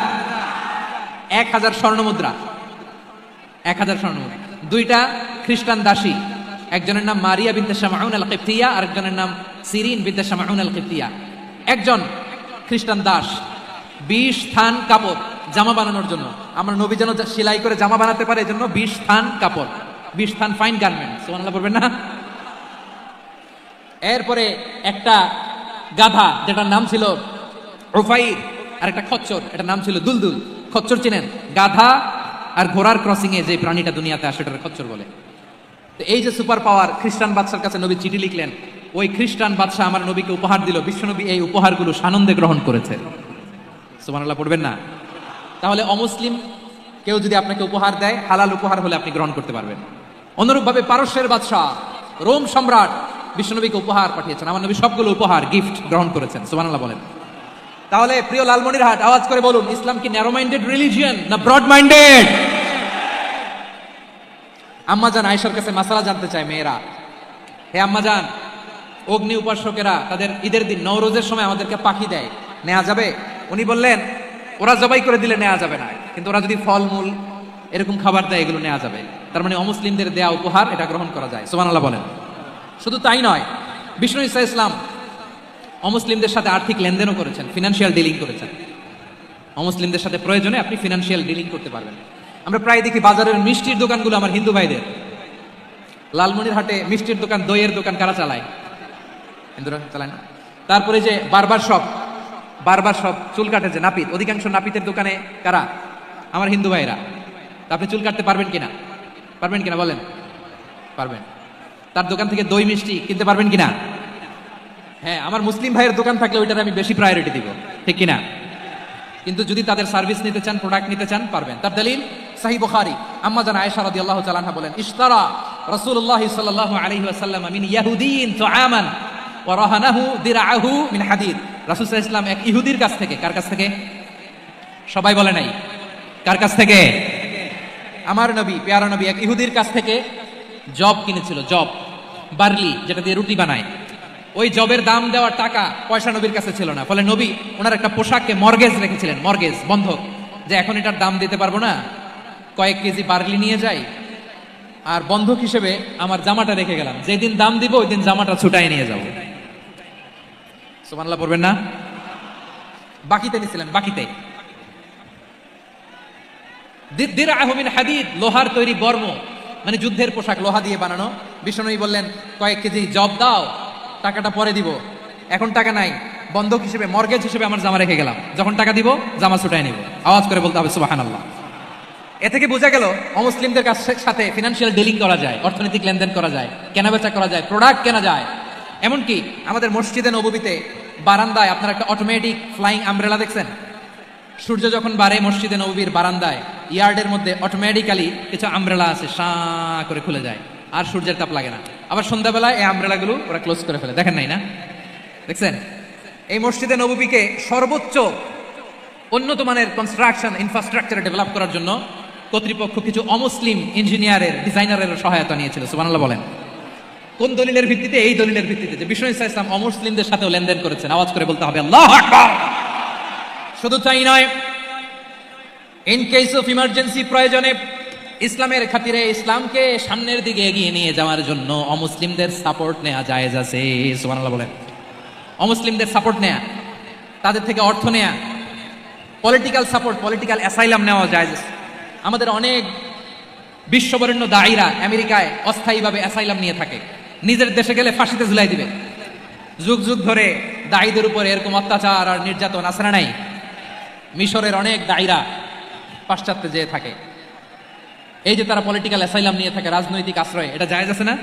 1000 স্বর্ণমুদ্রা, 1000 স্বর্ণমুদ্রা, 2টা খ্রিস্টান দাসী, একজনের নাম মারিয়া বিনতে শামাউন আল কিবতিয়া, আরেকজনের নাম সিরিন বিনতে শামাউন আল কিবতিয়া। একজন খ্রিস্টান দাস 20 থান কাপড় জামা বানানোর জন্য, আমরা নবী যেন সেলাই করে জামা বানাতে পারে এজন্য 20 থান কাপড়, 20 থান ফাইন গার্মেন্ট, সুবহানাল্লাহ বলবেন না? এরপরে একটা গাধা যেটার নাম ছিল উফাইর, আর একটা খচ্চর, এটার নাম ছিল দুলদুল। খচ্চর চিনেন? গাধা আর ঘোড়ার ক্রসিং এ যে প্রাণীটা দুনিয়াতে আসে সেটার খচ্চর বলে। তো এই যে সুপার পাওয়ার খ্রিস্টান বাদশার কাছে নবী চিঠি লিখলেন, ওই খ্রিস্টান বাদশা আমার নবীকে উপহার দিল, বিশ্বনবী এই উপহারগুলো সানন্দে গ্রহণ করেছে। সুবহানাল্লাহ পড়বেন না? তাহলে অমুসলিম কেউ যদি আপনাকে উপহার দেয়, হালাল উপহার হলে আপনি গ্রহণ করতে পারবেন। অনুরূপভাবে পারস্যের বাদশাহ রোম সম্রাট বিশ্বনবীকে উপহার পাঠিয়েছেন, আমার নবী সবগুলো উপহার গিফট গ্রহণ করেছেন। সুবহানাল্লাহ বলেন। তাহলে প্রিয় লালমনিরহাট আওয়াজ করে বলুন, ইসলাম কি ন্যারো মাইন্ডেড রিলিজিয়ন না ব্রড মাইন্ডেড? আম্মাজান আয়েশার কাছে মাসালা জানতে চায় মেয়েরা, হে আম্মাজান, অগ্নি উপাসকেরা তাদের ঈদের দিন নওরোজের সময় আমাদেরকে পাখি দেয়, নেওয়া যাবে? উনি বললেন, ওরা জবাই করে দিলে নেওয়া যাবে না, কিন্তু ওরা যদি ফলমূল এরকম খাবার দেয় এগুলো নেওয়া যাবে। তার মানে অমুসলিমদের দেয়া উপহার এটা গ্রহণ করা যায়। সুবহানাল্লাহ বলেন। শুধু তাই নয়, বিষ্ণু ঈসা ইসলাম অমুসলিমদের সাথে আর্থিক লেনদেনও করেছেন, ফিনান্সিয়াল ডিলিং করেছেন। অমুসলিমদের সাথে প্রয়োজনে আপনি ফিনান্সিয়াল ডিলিং করতে পারবেন। আমরা প্রায় দেখি বাজারের মিষ্টির দোকানগুলো আমার হিন্দু ভাইদের। লালমনিরহাটে মিষ্টির দোকান, দইয়ের দোকান কারা চালায়? হিন্দুরা চালায় না? তারপরে যে বারবার শপ চুল কাটে যে নাপিত, অধিকাংশ নাপিতের দোকানে কারা? আমার হিন্দু ভাইরা। তা আপনি চুল কাটতে পারবেন কিনা? পারবেন কিনা বলেন? পারবেন। তার দোকান থেকে দই মিষ্টি কিনতে পারবেন কিনা? হ্যাঁ, আমার মুসলিম ভাইয়ের দোকান থাকলে ওইটার আমি বেশি প্রায়োরিটি দিব, ঠিক কিনা? কিন্তু যদি তাদের সার্ভিস নিতে চান, প্রোডাক্ট নিতে চান, পারবেন। তার দলিল সহিহ বুখারী, আম্মা জান আয়েশা রাদিয়াল্লাহু তাআলা আনহা বলেন, ইশতারা রাসূলুল্লাহ সাল্লাল্লাহু আলাইহি ওয়াসাল্লাম মিন ইয়াহুদিয়িন তুআমান ওয়া রাহানাহু দিরআহু মিন হাদিদ। রাসূল সাল্লাল্লাহু আলাইহি ওয়াসাল্লাম এক ইহুদির কাছ থেকে, কার কাছ থেকে? সবাই বলে নাই, কার কাছ থেকে? আমার নবী, পেয়ারা নবী এক ইহুদির কাছ থেকে জব কিনেছিল, জব, বার্লি, যেটা দিয়ে রুটি বানায়। ওই জবের দাম দেওয়ার টাকা পয়সা নবীর কাছে ছিল না, ফলে নবী ওনার একটা পোশাককে মর্গেজ রেখেছিলেন, মর্গেজ, বন্ধক, যে এখন এটার দাম দিতে পারবো না, কয়েক কেজি বার্লি নিয়ে যাই আর বন্ধক হিসেবে আমার জামাটা রেখে গেলাম, যেদিন দাম দিব ওই দিন জামাটা ছুটাই নিয়ে যাবো। সুবহানাল্লাহ পড়বেন না? বাকিতে নিছিলেন, বাকিতে। দিরআহু মিন হাদিদ, লোহার তৈরি বর্ম, মানে যুদ্ধের পোশাক, লোহা দিয়ে বানানো। বিষ্ণুনবী বললেন, কয়েক কেজি জব দাও, টাকাটা পরে দিব, এখন টাকা নাই, বন্ধক হিসেবে, মর্গেজ হিসেবে আমার জামা রেখে গেলাম, যখন টাকা দিব জামা ছুটাই নিব। আওয়াজ করে বলতে হবে সুবহানাল্লাহ। এ থেকে বোঝা গেল অমুসলিমদের সাথে ফিনান্সিয়াল ডিলিং করা যায়, অর্থনৈতিক লেনদেন করা যায়, কেনাবেচা করা যায়, প্রোডাক্ট কেনা যায়। এমনকি আমাদের মসজিদে নববীতে বারান্দায় আপনারা একটা অটোমেটিক ফ্লাইং আমব্রেলা দেখছেন? সূর্য যখন বাড়ে মসজিদে নববীর বারান্দায় ইয়ার্ডের মধ্যে অটোমেটিক্যালি কিছু আমব্রেলা আছে, শাঁ করে খুলে যায়, আর সূর্যের তাপ লাগে না। আবার সন্ধ্যাবেলায় এই আমব্রেলাগুলো ওরা ক্লোজ করে ফেলে, দেখেন নাই না? দেখছেন? এই মসজিদে নববীকে সর্বোচ্চ উন্নত মানের কনস্ট্রাকশন ইনফ্রাস্ট্রাকচারে ডেভেলপ করার জন্য কর্তৃপক্ষ কিছু অমুসলিম ইঞ্জিনিয়ারের, ডিজাইনারের সহায়তা নিয়েছিল। সুবহানাল্লাহ বলেন। কোন দলিলের ভিত্তিতে? এই দলিলের ভিত্তিতে যে বিষ্ণু ঈসা ইসলাম অমুসলিমদের সাথেও লেনদেন করেছেন। আওয়াজ করে বলতে হবে আল্লাহু আকবার। শুধু তাই নয়, ইন কেস অফ ইমার্জেন্সি, প্রয়োজনে ইসলামের খাতিরে, ইসলামকে সামনের দিকে এগিয়ে নিয়ে যাওয়ার জন্য অমুসলিমদের সাপোর্ট নেওয়া জায়েজ আছে। সুবহানাল্লাহ বলেন। অমুসলিমদের সাপোর্ট নেয়া, তাদের থেকে অর্থ নেয়া, পলিটিক্যাল সাপোর্ট, পলিটিক্যাল অ্যাসাইলাম নেওয়া যায়। আমাদের অনেক বিশ্ববরেণ্য দায়ীরা আমেরিকায় অস্থায়ীভাবে অ্যাসাইলাম নিয়ে থাকে, নিজের দেশে গেলে ফাঁসিতে ঝুলাই দিবে। যুগ যুগ ধরে দায়ীদের উপর এরকম অত্যাচার আর নির্যাতন আছে না নাই? মিশরের অনেক দায়ীরা পাশ্চাত্যে যেয়ে থাকে, এই যে তারা পলিটিক্যাল অ্যাসাইলাম নিয়ে থাকে, রাজনৈতিক আশ্রয়, এটা জায়েজ আছে না?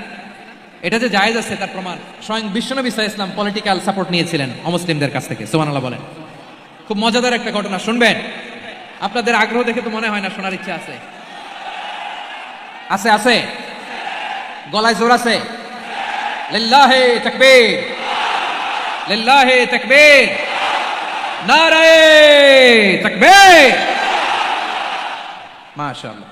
এটা যে জায়েজ আছে তার প্রমাণ স্বয়ং বিশ্বনবী সাল্লাল্লাহু আলাইহি ওয়াসাল্লাম পলিটিক্যাল সাপোর্ট নিয়েছিলেন অমুসলিমদের কাছ থেকে। সুবহানাল্লাহ বলেন। খুব মজাদার একটা ঘটনা, শুনবেন? আপনাদের আগ্রহ দেখে তো মনে হয় না শোনার ইচ্ছা আছে। আছে আছে, গলায় জোর আছে। লিল্লাহে তাকবীর, লিল্লাহে তাকবীর, নারায়ে তাকবীর। মাশাআল্লাহ।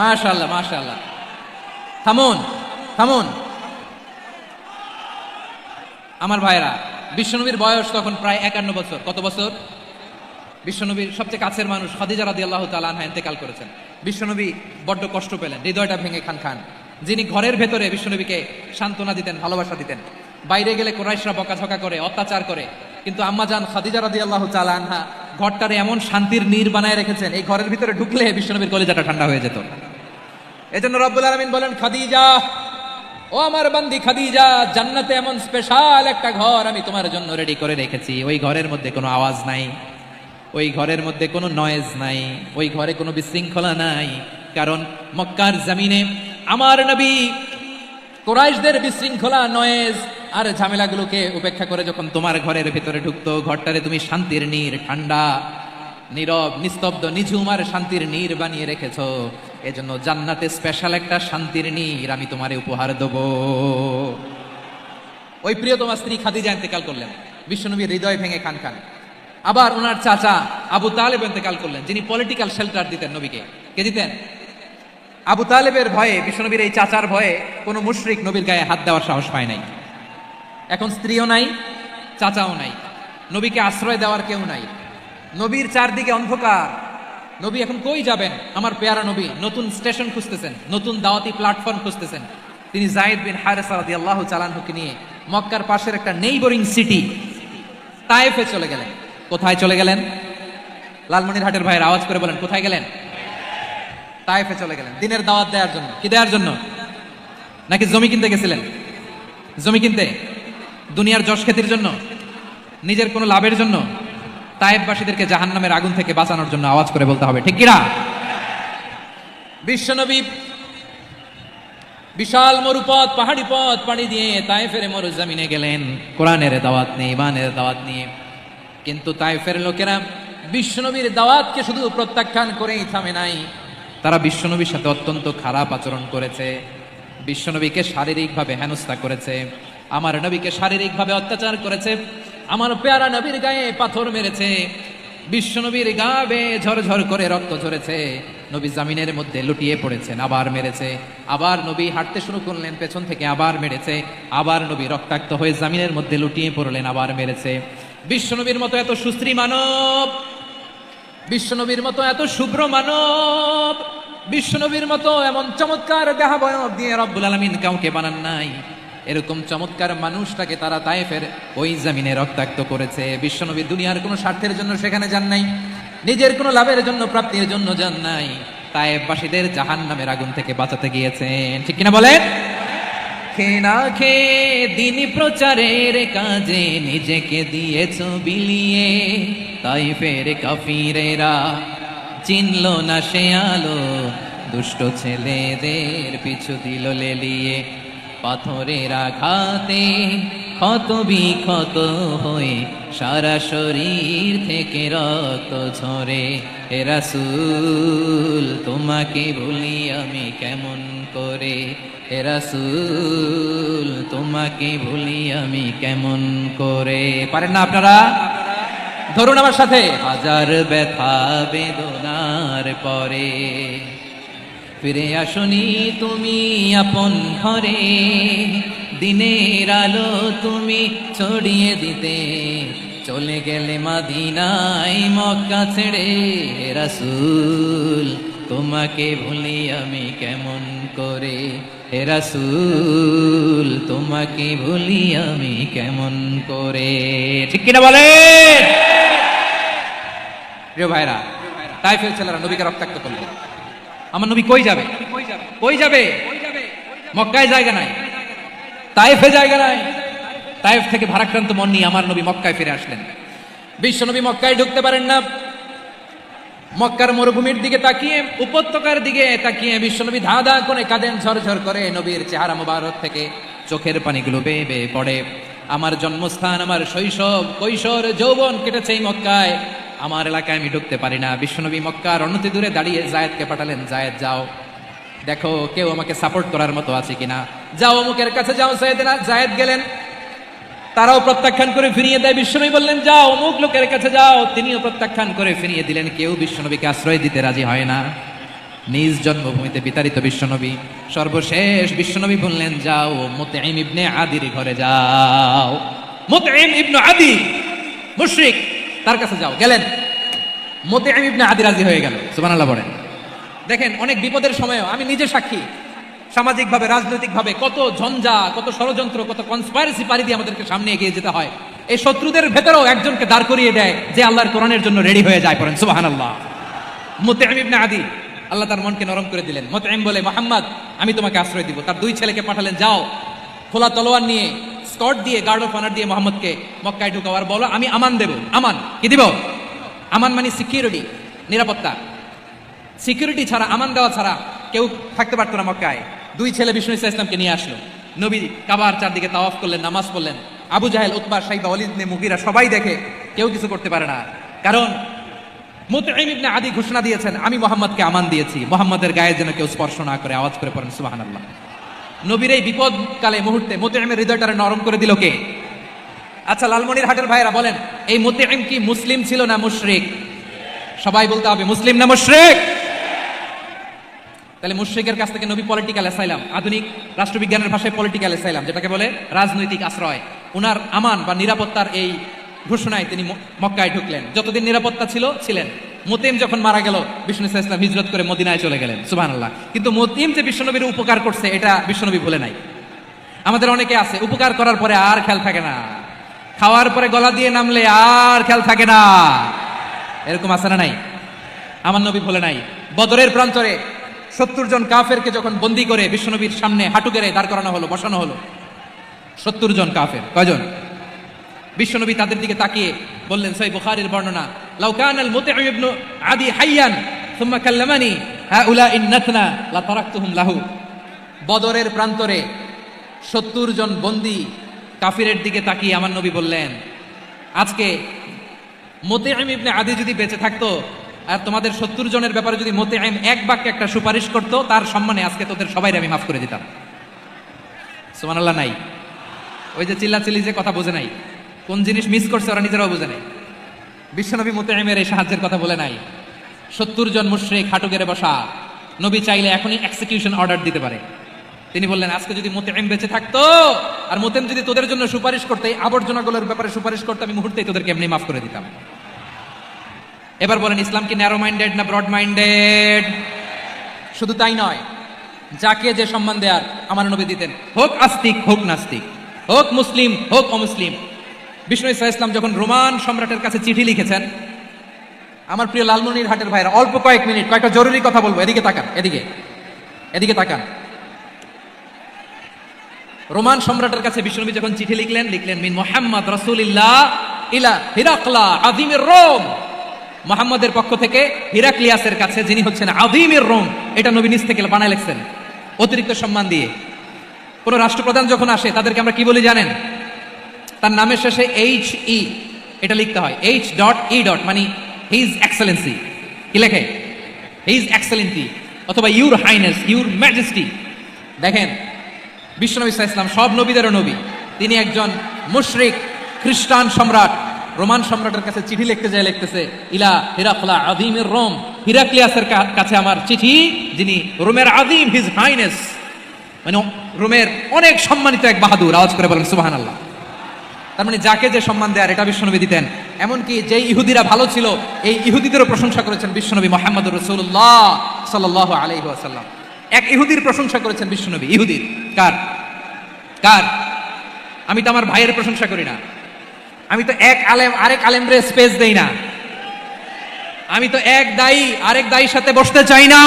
মাশাআল্লাহ মাশাআল্লাহ। থামুন থামুন আমার ভাইরা, বিশ্বনবীর বয়স তখন প্রায় 51 বছর। কত বছর? বিশ্বনবীর সবচেয়ে কাছের মানুষ খাদিজা রাদিয়াল্লাহু তাআলা আনহা ইন্তেকাল করেছেন। বিশ্বনবী বড্ড কষ্ট পেলেন, হৃদয়টা ভেঙে খান খান। যিনি ঘরের ভেতরে বিশ্বনবীকে সান্ত্বনা দিতেন, ভালোবাসা দিতেন, বাইরে গেলে কুরাইশরা বকাঝকা করে, অত্যাচার করে, কিন্তু আম্মাজান খাদিজা রাদিয়াল্লাহু তাআলা আনহা ঘরটারে এমন শান্তির নীড় বানায় রেখেছেন, এই ঘরের ভিতরে ঢুকলে বিশ্বনবীর কলিজাটা ঠান্ডা হয়ে যেত। এজন্য রব্বুল আলামিন বলেন, খাদিজা, ও আমার বান্দি খাদিজা, জান্নাতে এমন স্পেশাল একটা ঘর আমি তোমার জন্য রেডি করে রেখেছি। ওই ঘরের মধ্যে কোনো আওয়াজ নাই, ওই ঘরের মধ্যে কোনো নয়েজ নাই, ওই ঘরে কোনো বিশৃঙ্খলা নাই। কারণ মক্কার জমিনে আমার নবী কুরাইশদের বিশৃঙ্খলা, নয়েজ আর ঝামেলাগুলোকে উপেক্ষা করে যখন তোমার ঘরের ভিতরে ঢুকতো, ঘরটারে তুমি শান্তির নীড়, ঠান্ডা, নীরব, নিস্তব্ধ, নিঝুম আর শান্তির নীড় বানিয়ে রেখেছো। এজন্য জান্নাতে স্পেশাল একটা শান্তির নীড় আমি তোমারে উপহার দেব। ওই প্রিয়তমা স্ত্রী খাদিজা ইন্তেকাল করলেন, বিশ্বনবীর হৃদয় ভেঙে খান খান। আবার ওনার চাচা আবু তালেব ইন্তেকাল করলেন, যিনি পলিটিক্যাল শেল্টার দিতেন নবীকে। কে দিতেন? আবু তালেবের ভয়ে, বিশ্বনবীর এই চাচার ভয়ে কোনো মুশরিক নবীর গায়ে হাত দেওয়ার সাহস পায় নাই। এখন স্ত্রীও নাই, চাচাও নাই, নবীকে আশ্রয় দেওয়ার কেউ নাই, নবীর চারদিকে অন্ধকার। নবী এখন কই যাবেন? আমার পেয়ারা নবী নতুন স্টেশন খুঁজতেছেন, নতুন দাওয়াতি প্ল্যাটফর্ম খুঁজতেছেন। তিনি যায়েদ বিন হারেসা রাদিয়াল্লাহু তাআলা আনহুকে নিয়ে মক্কার পাশের একটা নেইবরিং সিটি তায়েফে চলে গেলেন। কোথায় চলে গেলেন? লালমনিরহাটের ভাইয়ের আওয়াজ করে বলেন, কোথায় গেলেন? তায়েফে চলে গেলেন দিনের দাওয়াত দেওয়ার জন্য। কি দেওয়ার জন্য? নাকি জমি কিনতে গেছিলেন? জমি কিনতে, দুনিয়ার যশ খ্যাতির জন্য, নিজের কোনো লাভের জন্য? তায়েফবাসীদেরকে জাহান্নামের আগুন থেকে বাঁচানোর জন্য। আওয়াজ করে বলতে হবে, ঠিক কিনা? বিশ্বনবী বিশাল মরুপথ, পাহাড়ি পথ পাড়ি দিয়ে তায়েফের মরুজমিনে গেলেন কোরআনের দাওয়াত নিয়ে, ইমানের দাওয়াত নিয়ে। কিন্তু তায়েফের লোকেরা বিশ্বনবীর দাওয়াতকে শুধু প্রত্যাখ্যান করেই থামে নাই, তারা বিশ্বনবীর সাথে অত্যন্ত খারাপ আচরণ করেছে। বিশ্বনবীকে শারীরিকভাবে হেনস্থা করেছে, আমার নবীকে শারীরিকভাবে অত্যাচার করেছে, আমার পেয়ারা নবীর গায়ে পাথর মেরেছে, বিশ্বনবীর গা বেয়ে ঝরঝর করে রক্ত ঝরেছে, নবী জামিনের মধ্যে লুটিয়ে পড়েছেন, আবার মেরেছে, আবার নবী হাঁটতে শুরু করলেন, পেছন থেকে আবার মেরেছে, আবার নবী রক্তাক্ত হয়ে জামিনের মধ্যে লুটিয়ে পড়লেন, আবার মেরেছে। বিশ্বনবীর মতো এত সুশ্রী মানব, বিশ্বনবীর মতো এত শুভ্র মানব, বিশ্বনবীর মতো এমন চমৎকার দেহাবয়ব দিয়ে রব্বুল আলামিন কাউকে বানান নাই। এরকম চমৎকার মানুষটাকে তারা তায়েফের ওই জমিনে রক্তাক্ত করেছে। বিশ্বনবী দুনিয়ার কোনো স্বার্থের জন্য সেখানে যান নাই, নিজের কোনো লাভের জন্য, প্রাপ্তির জন্য যান নাই, তায়েফবাসীদের জাহান্নামের আগুন থেকে বাঁচাতে গিয়েছেন। ঠিক কিনা বলেন? খেয়ে না খেয়ে দিন প্রচারের কাজে নিজেকে দিয়েছ বিলিয়ে, তায়েফের কাফিরেরা চিনল না সে আলো, দুষ্ট ছেলেদের পিছু দিল লেলিয়ে, পাথরের আঘাতে ক্ষত বিক্ষত হয়ে সারা শরীর থেকে রক্ত ঝরে। হে রাসূল তোমাকে ভুলি আমি কেমন করে, হে রাসূল তোমাকে ভুলি আমি কেমন করে। পারেন না আপনারা? ধরুন আমার সাথে, হাজার ব্যথা বেদনার পরে ফিরে আসনি তুমি আপন ঘরে, দিনের আলো তুমি ছড়িয়ে দিতে, চলে গেলে মদিনায় মক্কা ছেড়ে। হে রাসূল তোমাকে ভুলি আমি কেমন করে, হে রাসূল তোমাকে ভুলি আমি কেমন করে। ঠিক কিনা বলেন? প্রিয় ভাইরা, তাইফের ছেলেরা নবীকে রক্তাক্ত করলো। আমার নবী কই যাবে? কই যাবে? মক্কায় জায়গা নাই, তাইফে জায়গা নাই। তাইফ থেকে ভারাক্রান্ত মন নিয়ে আমার নবী মক্কায় ফিরে আসলেন। বিশ্ব নবী মক্কায় ঢুকতে পারেন না। মক্কার মরুভূমির দিকে তাকিয়ে, উপত্যকার দিকে তাকিয়ে বিশ্বনবী ধা ধা করে কাঁদেন, ঝরঝর করে। নবীর চেহারা মোবারক থেকে চোখের পানিগুলো বেয়ে বেয়ে পড়ে। আমার জন্মস্থান, আমার শৈশব, কৈশোর, যৌবন কেটেছে এই মক্কায়। আমার এলাকায় আমি ঢুকতে পারি না। বিশ্বনবী মক্কার অনতি দূরে দাঁড়িয়ে জায়েদকে পাঠালেন, জায়েদ যাও দেখো কেউ আমাকে সাপোর্ট করার মতো আছে কিনা, যাও অমুকের কাছে যাও। জায়েদ গেলেন, তারাও প্রত্যাখ্যান করে ফিরিয়ে দেয়। বিশ্বনবী বললেন যাও অমুক লোকের কাছে যাও, তিনিও প্রত্যাখ্যান করে ফিরিয়ে দিলেন। কেউ বিশ্বনবীকে আশ্রয় দিতে রাজি হয় না। নিজ জন্মভূমিতে বিতাড়িত বিশ্বনবী, সর্বশেষ বিশ্বনবী বললেন যাও মুতঈম ইবনে আদির ঘরে যাও। মুতঈম ইবনে আদি মুশরিক, তার কাছে যাও। গেলেন, মুতঈম ইবনে আদি রাজি হয়ে গেল। সুবহানাল্লাহ বলেন। দেখেন, অনেক বিপদের সময়ও আমি নিজে সাক্ষী, সামাজিকভাবে, রাজনৈতিকভাবে কত ঝঞ্ঝা, কত ষড়যন্ত্র, কত কনস্পাইরেসি পাড়ি দিয়ে আমাদেরকে সামনে এগিয়ে যেতে হয়। এই শত্রুদের ভেতরেও একজনকে দাঁড় করিয়ে দেয় যে আল্লাহর কোরআনের জন্য রেডি হয়ে যায়। পড়েন সুবহানাল্লাহ। মুতঈম ইবনে আদি, আল্লাহ তার মনকে নরম করে দিলেন। মুতঈম বলে, মুহাম্মদ আমি তোমাকে আশ্রয় দিব। তার দুই ছেলেকে পাঠালেন, যাও খোলা তলোয়ার নিয়ে, স্কট দিয়ে, গার্ড অফ অনার দিয়ে মোহাম্মদকে মক্কায় ঢুকাও, আর বলো আমি আমান দেব। আমান কি দিব? আমান মানে সিকিউরিটি, নিরাপত্তা। সিকিউরিটি ছাড়া, আমান দেওয়া ছাড়া কেউ থাকতে পারতো না মক্কায়। দুই ছেলে বিষ্ণু ইসলামকে নিয়ে আসলো। নবী কাবার চারদিকে তাওয়াফ করলেন, নামাজ পড়লেন। আবু জাহেল, উতবা, শাইবা, ওয়ালিদ ইবনে মুগীরা সবাই দেখে, কেউ কিছু করতে পারে না। কারণ মুতঈম ইবনে আদি ঘোষণা দিয়েছেন, আমি মুহাম্মদকে আমান দিয়েছি, মুহাম্মদের গায়ে যেন কেউ স্পর্শ না করে। আওয়াজ করে পড়েন সুবহানাল্লাহ। নবীর এই বিপদকালে মুহূর্তে মুতঈমের হৃদয়টারে নরম করে দিল কে? আচ্ছা, লালমনিরহাটের ভাইরা বলেন, এই মুতঈম কি মুসলিম ছিল না মুশরিক? সবাই বলতে হবে মুসলিম না মুশরিক। তাহলে মুশরিকের কাছ থেকে নবী পলিটিক্যাল অ্যাসাইলাম, আধুনিক রাষ্ট্রবিজ্ঞানের ভাষায় পলিটিক্যাল অ্যাসাইলাম যেটাকে বলে, রাজনৈতিক আশ্রয়। উনার আমান বা নিরাপত্তার এই ঘোষণায় তিনি মক্কায় ঢুকলেন। যতদিন নিরাপত্তা ছিলেন। মুতঈম যখন মারা গেল, বিষ্ণু ইসলাম হিজরত করে মদিনায় চলে গেলেন। সুবহানাল্লাহ। কিন্তু মুতঈম যে বিশ্বনবীর উপকার করছে এটা বিশ্বনবী ভুলে নাই। আমাদের অনেকে আছে, উপকার করার পরে আর খেয়াল থাকে না, খাওয়ার পরে গলা দিয়ে নামলে আর খেয়াল থাকে না। এরকম আছে না নাই? আমার নবী ভুলে নাই। বদরের প্রান্তরে 70 জন কাফেরকে যখন বন্দী করে বিশ্বনবীর সামনে হাঁটু গেড়ে দাঁড় করানো হলো, বসানো হলো, 70 জন কাফের। কয়জন? বিশ্বনবী তাদের দিকে তাকিয়ে বললেন, সহিহ বুখারীর বর্ণনা, লাউ কানাল মুতঈম ইবনে আদি হাইয়ান সুম্মা কাল্লামানি হাউলা ইন্নাতনা লা তারাকতুহুম লাহু। বদরের প্রান্তরে 70 জন বন্দী কাফিরের দিকে তাকিয়ে আমার নবী বললেন, আজকে মুতঈম ইবনে আদি যদি বেঁচে থাকতো আর তোমাদের 70 জনের ব্যাপারে যদি মুতঈম এক বাক্যে একটা সুপারিশ করতো, তার সম্মানে আজকে তোদের সবাইকে আমি মাফ করে দিতাম। সুবহানাল্লাহ নাই? ওই যে চিল্লাচিল্লি যে কথা বোঝে নাই, কোন জিনিস মিস করছে ওরা নিজেরাও বোঝে নাই। বিশ্বনবী মুতঈমের এই সাহায্যের কথা বলে নাই। 70 জন মুশরিক হাঁটু গেড়ে বসা, নবী চাইলে এখনই এক্সিকিউশন অর্ডার দিতে পারে। তিনি বললেন, আজকে যদি মুতঈম বেঁচে থাকতো আর মুতঈম যদি তোদের জন্য সুপারিশ করতে, আবর্জনাগুলোর ব্যাপারে সুপারিশ করতে, আমি মুহূর্তেই তোদেরকে এমনি মাফ করে দিতাম। এবার বলেন, ইসলাম কি ন্যারো মাইন্ডেড না ব্রড মাইন্ডেড? শুধু তাই নয়, যাকে যে সম্মান দেয়ার আমার নবী দিতেন, হোক আস্তিক হোক নাস্তিক, হোক মুসলিম হোক অমুসলিম। বিষ্ণু ইসলাম যখন রোমান সম্রাটের কাছে চিঠি লিখেছেন, আমার প্রিয় লালমনিরহাটের ভাইরা, অল্প কয়েক মিনিট কয়েকটা জরুরি কথা বলবো। এদিকে তাকান, এদিকে তাকান। রোমান সম্রাটের কাছে বিশ্বনবী যখন চিঠি লিখলেন, মিন মুহাম্মদ রাসূলিল্লাহ ইলা হিরাকলা আযীমির রোম। মুহাম্মদের পক্ষ থেকে হিরাক্লিয়াসের কাছে, যিনি হচ্ছেন আযীমির রোম। এটা নবী নিজ থেকে বানায় লিখছেন, অতিরিক্ত সম্মান দিয়ে। কোন রাষ্ট্রপ্রধান যখন আসে তাদেরকে আমরা কি বলি জানেন? তার নামের শেষে HE এটা লিখতে হয়, H.E. মানে হিজ এক্সেলেন্সি। কি লেখে? হিজ এক্সেলেন্সি অথবা ইউর হাইনেস, ইউর ম্যাজেস্টি। দেখেন, বিশ্বনবী সাল্লাল্লাহু আলাইহি ওয়াসাল্লাম সব নবীদেরও নবী। তিনি একজন মুশরিক খ্রিস্টান সম্রাট রোমান সম্রাটের কাছে চিঠি লিখতে যায়, লিখতেছে ইলা হিরাকলা আযীমির রোম, হিরাক্লিয়াসের কাছে আমার চিঠি, যিনি রোমের আদিম, হিজ হাইনেস, মানে রোমের অনেক সম্মানিত এক বাহাদুর। আওয়াজ করে বলেন সুবহানাল্লাহ। তার মানে যাকে যে সম্মান দেয়ার এটা বিশ্বনবী দিতেন। এমনকি যেই ইহুদিরা ভালো ছিল এই ইহুদিদেরও প্রশংসা করেছেন বিশ্বনবী মুহাম্মদুর রাসূলুল্লাহ সাল্লাল্লাহু আলাইহি ওয়াসাল্লাম। এক ইহুদির প্রশংসা করেছেন বিশ্বনবী। ইহুদির কার? কার? আমি তো আমার ভাইয়ের প্রশংসা করি না, আমি তো এক আলেম আরেক আলেমরে স্পেস দেই না, আমি তো এক দায়ী আরেক দায়ীর সাথে বসতে চাই না।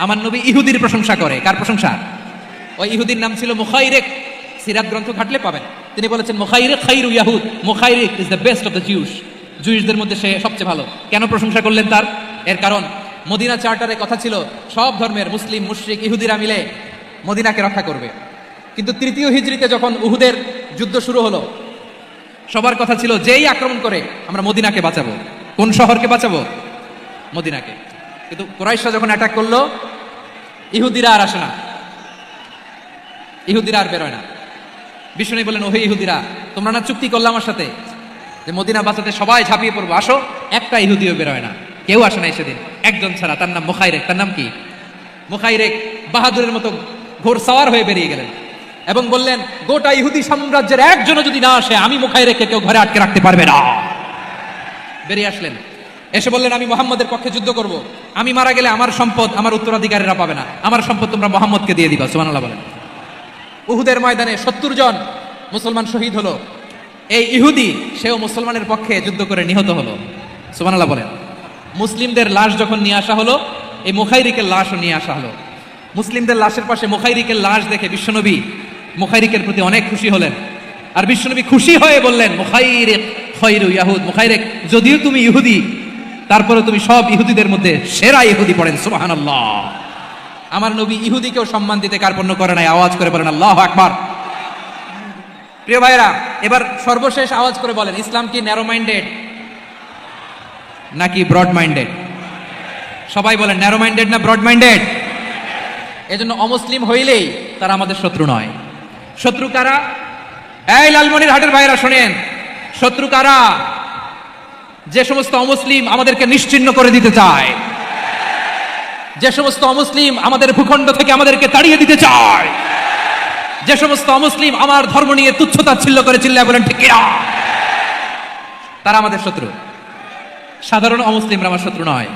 আমার নবী ইহুদির প্রশংসা করে। কার প্রশংসা? ওই ইহুদির নাম ছিল মুখাইরেক। সিরাত গ্রন্থ ঘাটলে পাবেন। তিনি বলেছেন মুখাইরেক খাইরু ইয়াহুদ, Mukhairiq is the best of the Jews. জুইশদের মধ্যে সে সবচেয়ে ভালো। কেন প্রশংসা করলেন তার? এর কারণ মদিনা চার্টারে কথা ছিল সব ধর্মের মুসলিম, মুশরিক, ইহুদিরা মিলে মদিনাকে রক্ষা করবে। কিন্তু তৃতীয় হিজরিতে যখন উহুদের যুদ্ধ শুরু হলো, সবার কথা ছিল যেই আক্রমণ করে আমরা মদিনাকে বাঁচাবো। কোন শহরকে বাঁচাবো? মদিনাকে। কিন্তু কুরাইশরা যখন অ্যাটাক করলো, ইহুদিরা আর আসে না, ইহুদিরা আর বেরোয় না। বিষ্ণু বললেন, ওহে ইহুদিরা, তোমরা না চুক্তি করলে আমার সাথে যে মদিনা বাঁচাতে সবাই ঝাঁপিয়ে পড়বো, আসো। একটা ইহুদিও বেরোয় না, কেউ আসে নাই সেদিন, একজন ছাড়া। তার নাম মুখাইরেক। তার নাম কি? মুখাইরেক বাহাদুরের মতো ঘোর সাওয়ার হয়ে বেরিয়ে গেলেন এবং বললেন, গোটা ইহুদি সাম্রাজ্যের একজনও যদি না আসে, আমি মুখাইরেককে কেউ ঘরে আটকে রাখতে পারবে না। বেরিয়ে আসলেন, এসে বললেন, আমি মুহাম্মদের পক্ষে যুদ্ধ করব। আমি মারা গেলে আমার সম্পদ আমার উত্তরাধিকারীরা পাবে না, আমার সম্পদ তোমরা মুহাম্মদকে দিয়ে দিবা। সুবহানাল্লাহ বলেন। উহুদের ময়দানে 70 জন মুসলমান শহীদ হলো। এই ইহুদি সেও মুসলমানের পক্ষে যুদ্ধ করে নিহত হলো। সুবহানাল্লাহ বলেন। মুসলিমদের লাশ যখন নিয়ে আসা হলো, এই মুখাইরিকের লাশও নিয়ে আসা হলো। মুসলিমদের লাশের পাশে মুখাইরিকের লাশ দেখে বিশ্বনবী মুখাইরিকের প্রতি অনেক খুশি হলেন। আর বিশ্বনবী খুশি হয়ে বললেন, মুখাইরিক খায়রু ইয়াহুদ, মুখাইরিক যদিও তুমি ইহুদি, তারপরে তুমি সব ইহুদিদের মধ্যে সেরা ইহুদি। পড়েন সুবহানাল্লাহ। আমার নবী ইহুদিকেও সম্মান দিতে কার্পণ্য করে নাই। আওয়াজ করে বলেন আল্লাহু আকবার। প্রিয় ভাইরা, এবার সর্বশেষ আওয়াজ করে বলেন, ইসলাম কি ন্যারো মাইন্ডেড নাকি ব্রড মাইন্ডেড? সবাই বলেন, ন্যারো মাইন্ডেড না ব্রড মাইন্ডেড? এজন্য অমুসলিম হইলেই তারা আমাদের শত্রু নয়। শত্রু কারা? এই লালমনির হাটের ভাইরা শোনেন, শত্রু কারা? যে সমস্ত অমুসলিম আমাদেরকে নিশ্চিহ্ন করে দিতে চায়, যে সমস্ত অমুসলিম আমাদের ভূখণ্ড থেকে আমাদেরকে তাড়িয়ে দিতে চায়, যে সমস্ত অমুসলিম আমার ধর্ম নিয়ে তুচ্ছতাচ্ছিল্য করে চিল্লায় বলেন ঠিক কিনা, তারা আমাদের শত্রু। সাধারণ অমুসলিমরা আমার শত্রু নয়।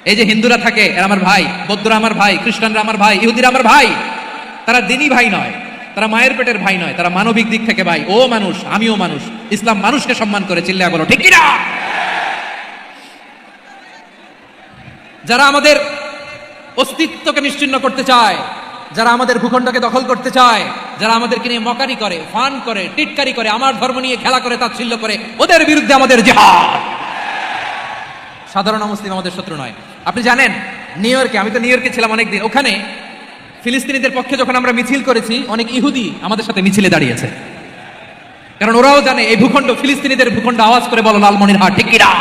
এই যে হিন্দুরা থাকে এরা আমার ভাই, বৌদ্ধরা আমার ভাই, খ্রিস্টানরা আমার ভাই, ইহুদিরা আমার ভাই। তারা দিনই ভাই নয়, তারা মায়ের পেটের ভাই নয়, তারা মানবিক দিক থেকে ভাই। ও মানুষ, আমিও মানুষ। ইসলাম মানুষকে সম্মান করে, চিল্লায় বলো ঠিক কিনা। যারা আমাদের অস্তিত্বকে নিশ্চিহ্ন করতে চায়, যারা আমাদের ভূখণ্ডকে দখল করতে চায়, যারা আমাদেরকে নিয়ে মকারি করে, ফান করে, টিটকারি করে, আমার ধর্ম নিয়ে খেলা করে, তাচ্ছিল্য করে, ওদের বিরুদ্ধে আমাদের জিহাদ। সাধারণ মুসলিম আমাদের শত্রু নয়। আপনি জানেন নিউ ইয়র্কে, আমি তো নিউ ইয়র্কে ছিলাম অনেকদিন, ওখানে ফিলিস্তিনিদের পক্ষে যখন আমরা মিছিল করেছি, অনেক ইহুদি আমাদের সাথে মিছিলে দাঁড়িয়েছে। কারণ ওরাও জানে এই ভূখণ্ড ফিলিস্তিনিদের ভূখণ্ড। আওয়াজ করে বলো লালমনিরহাট ঠিক কিনা।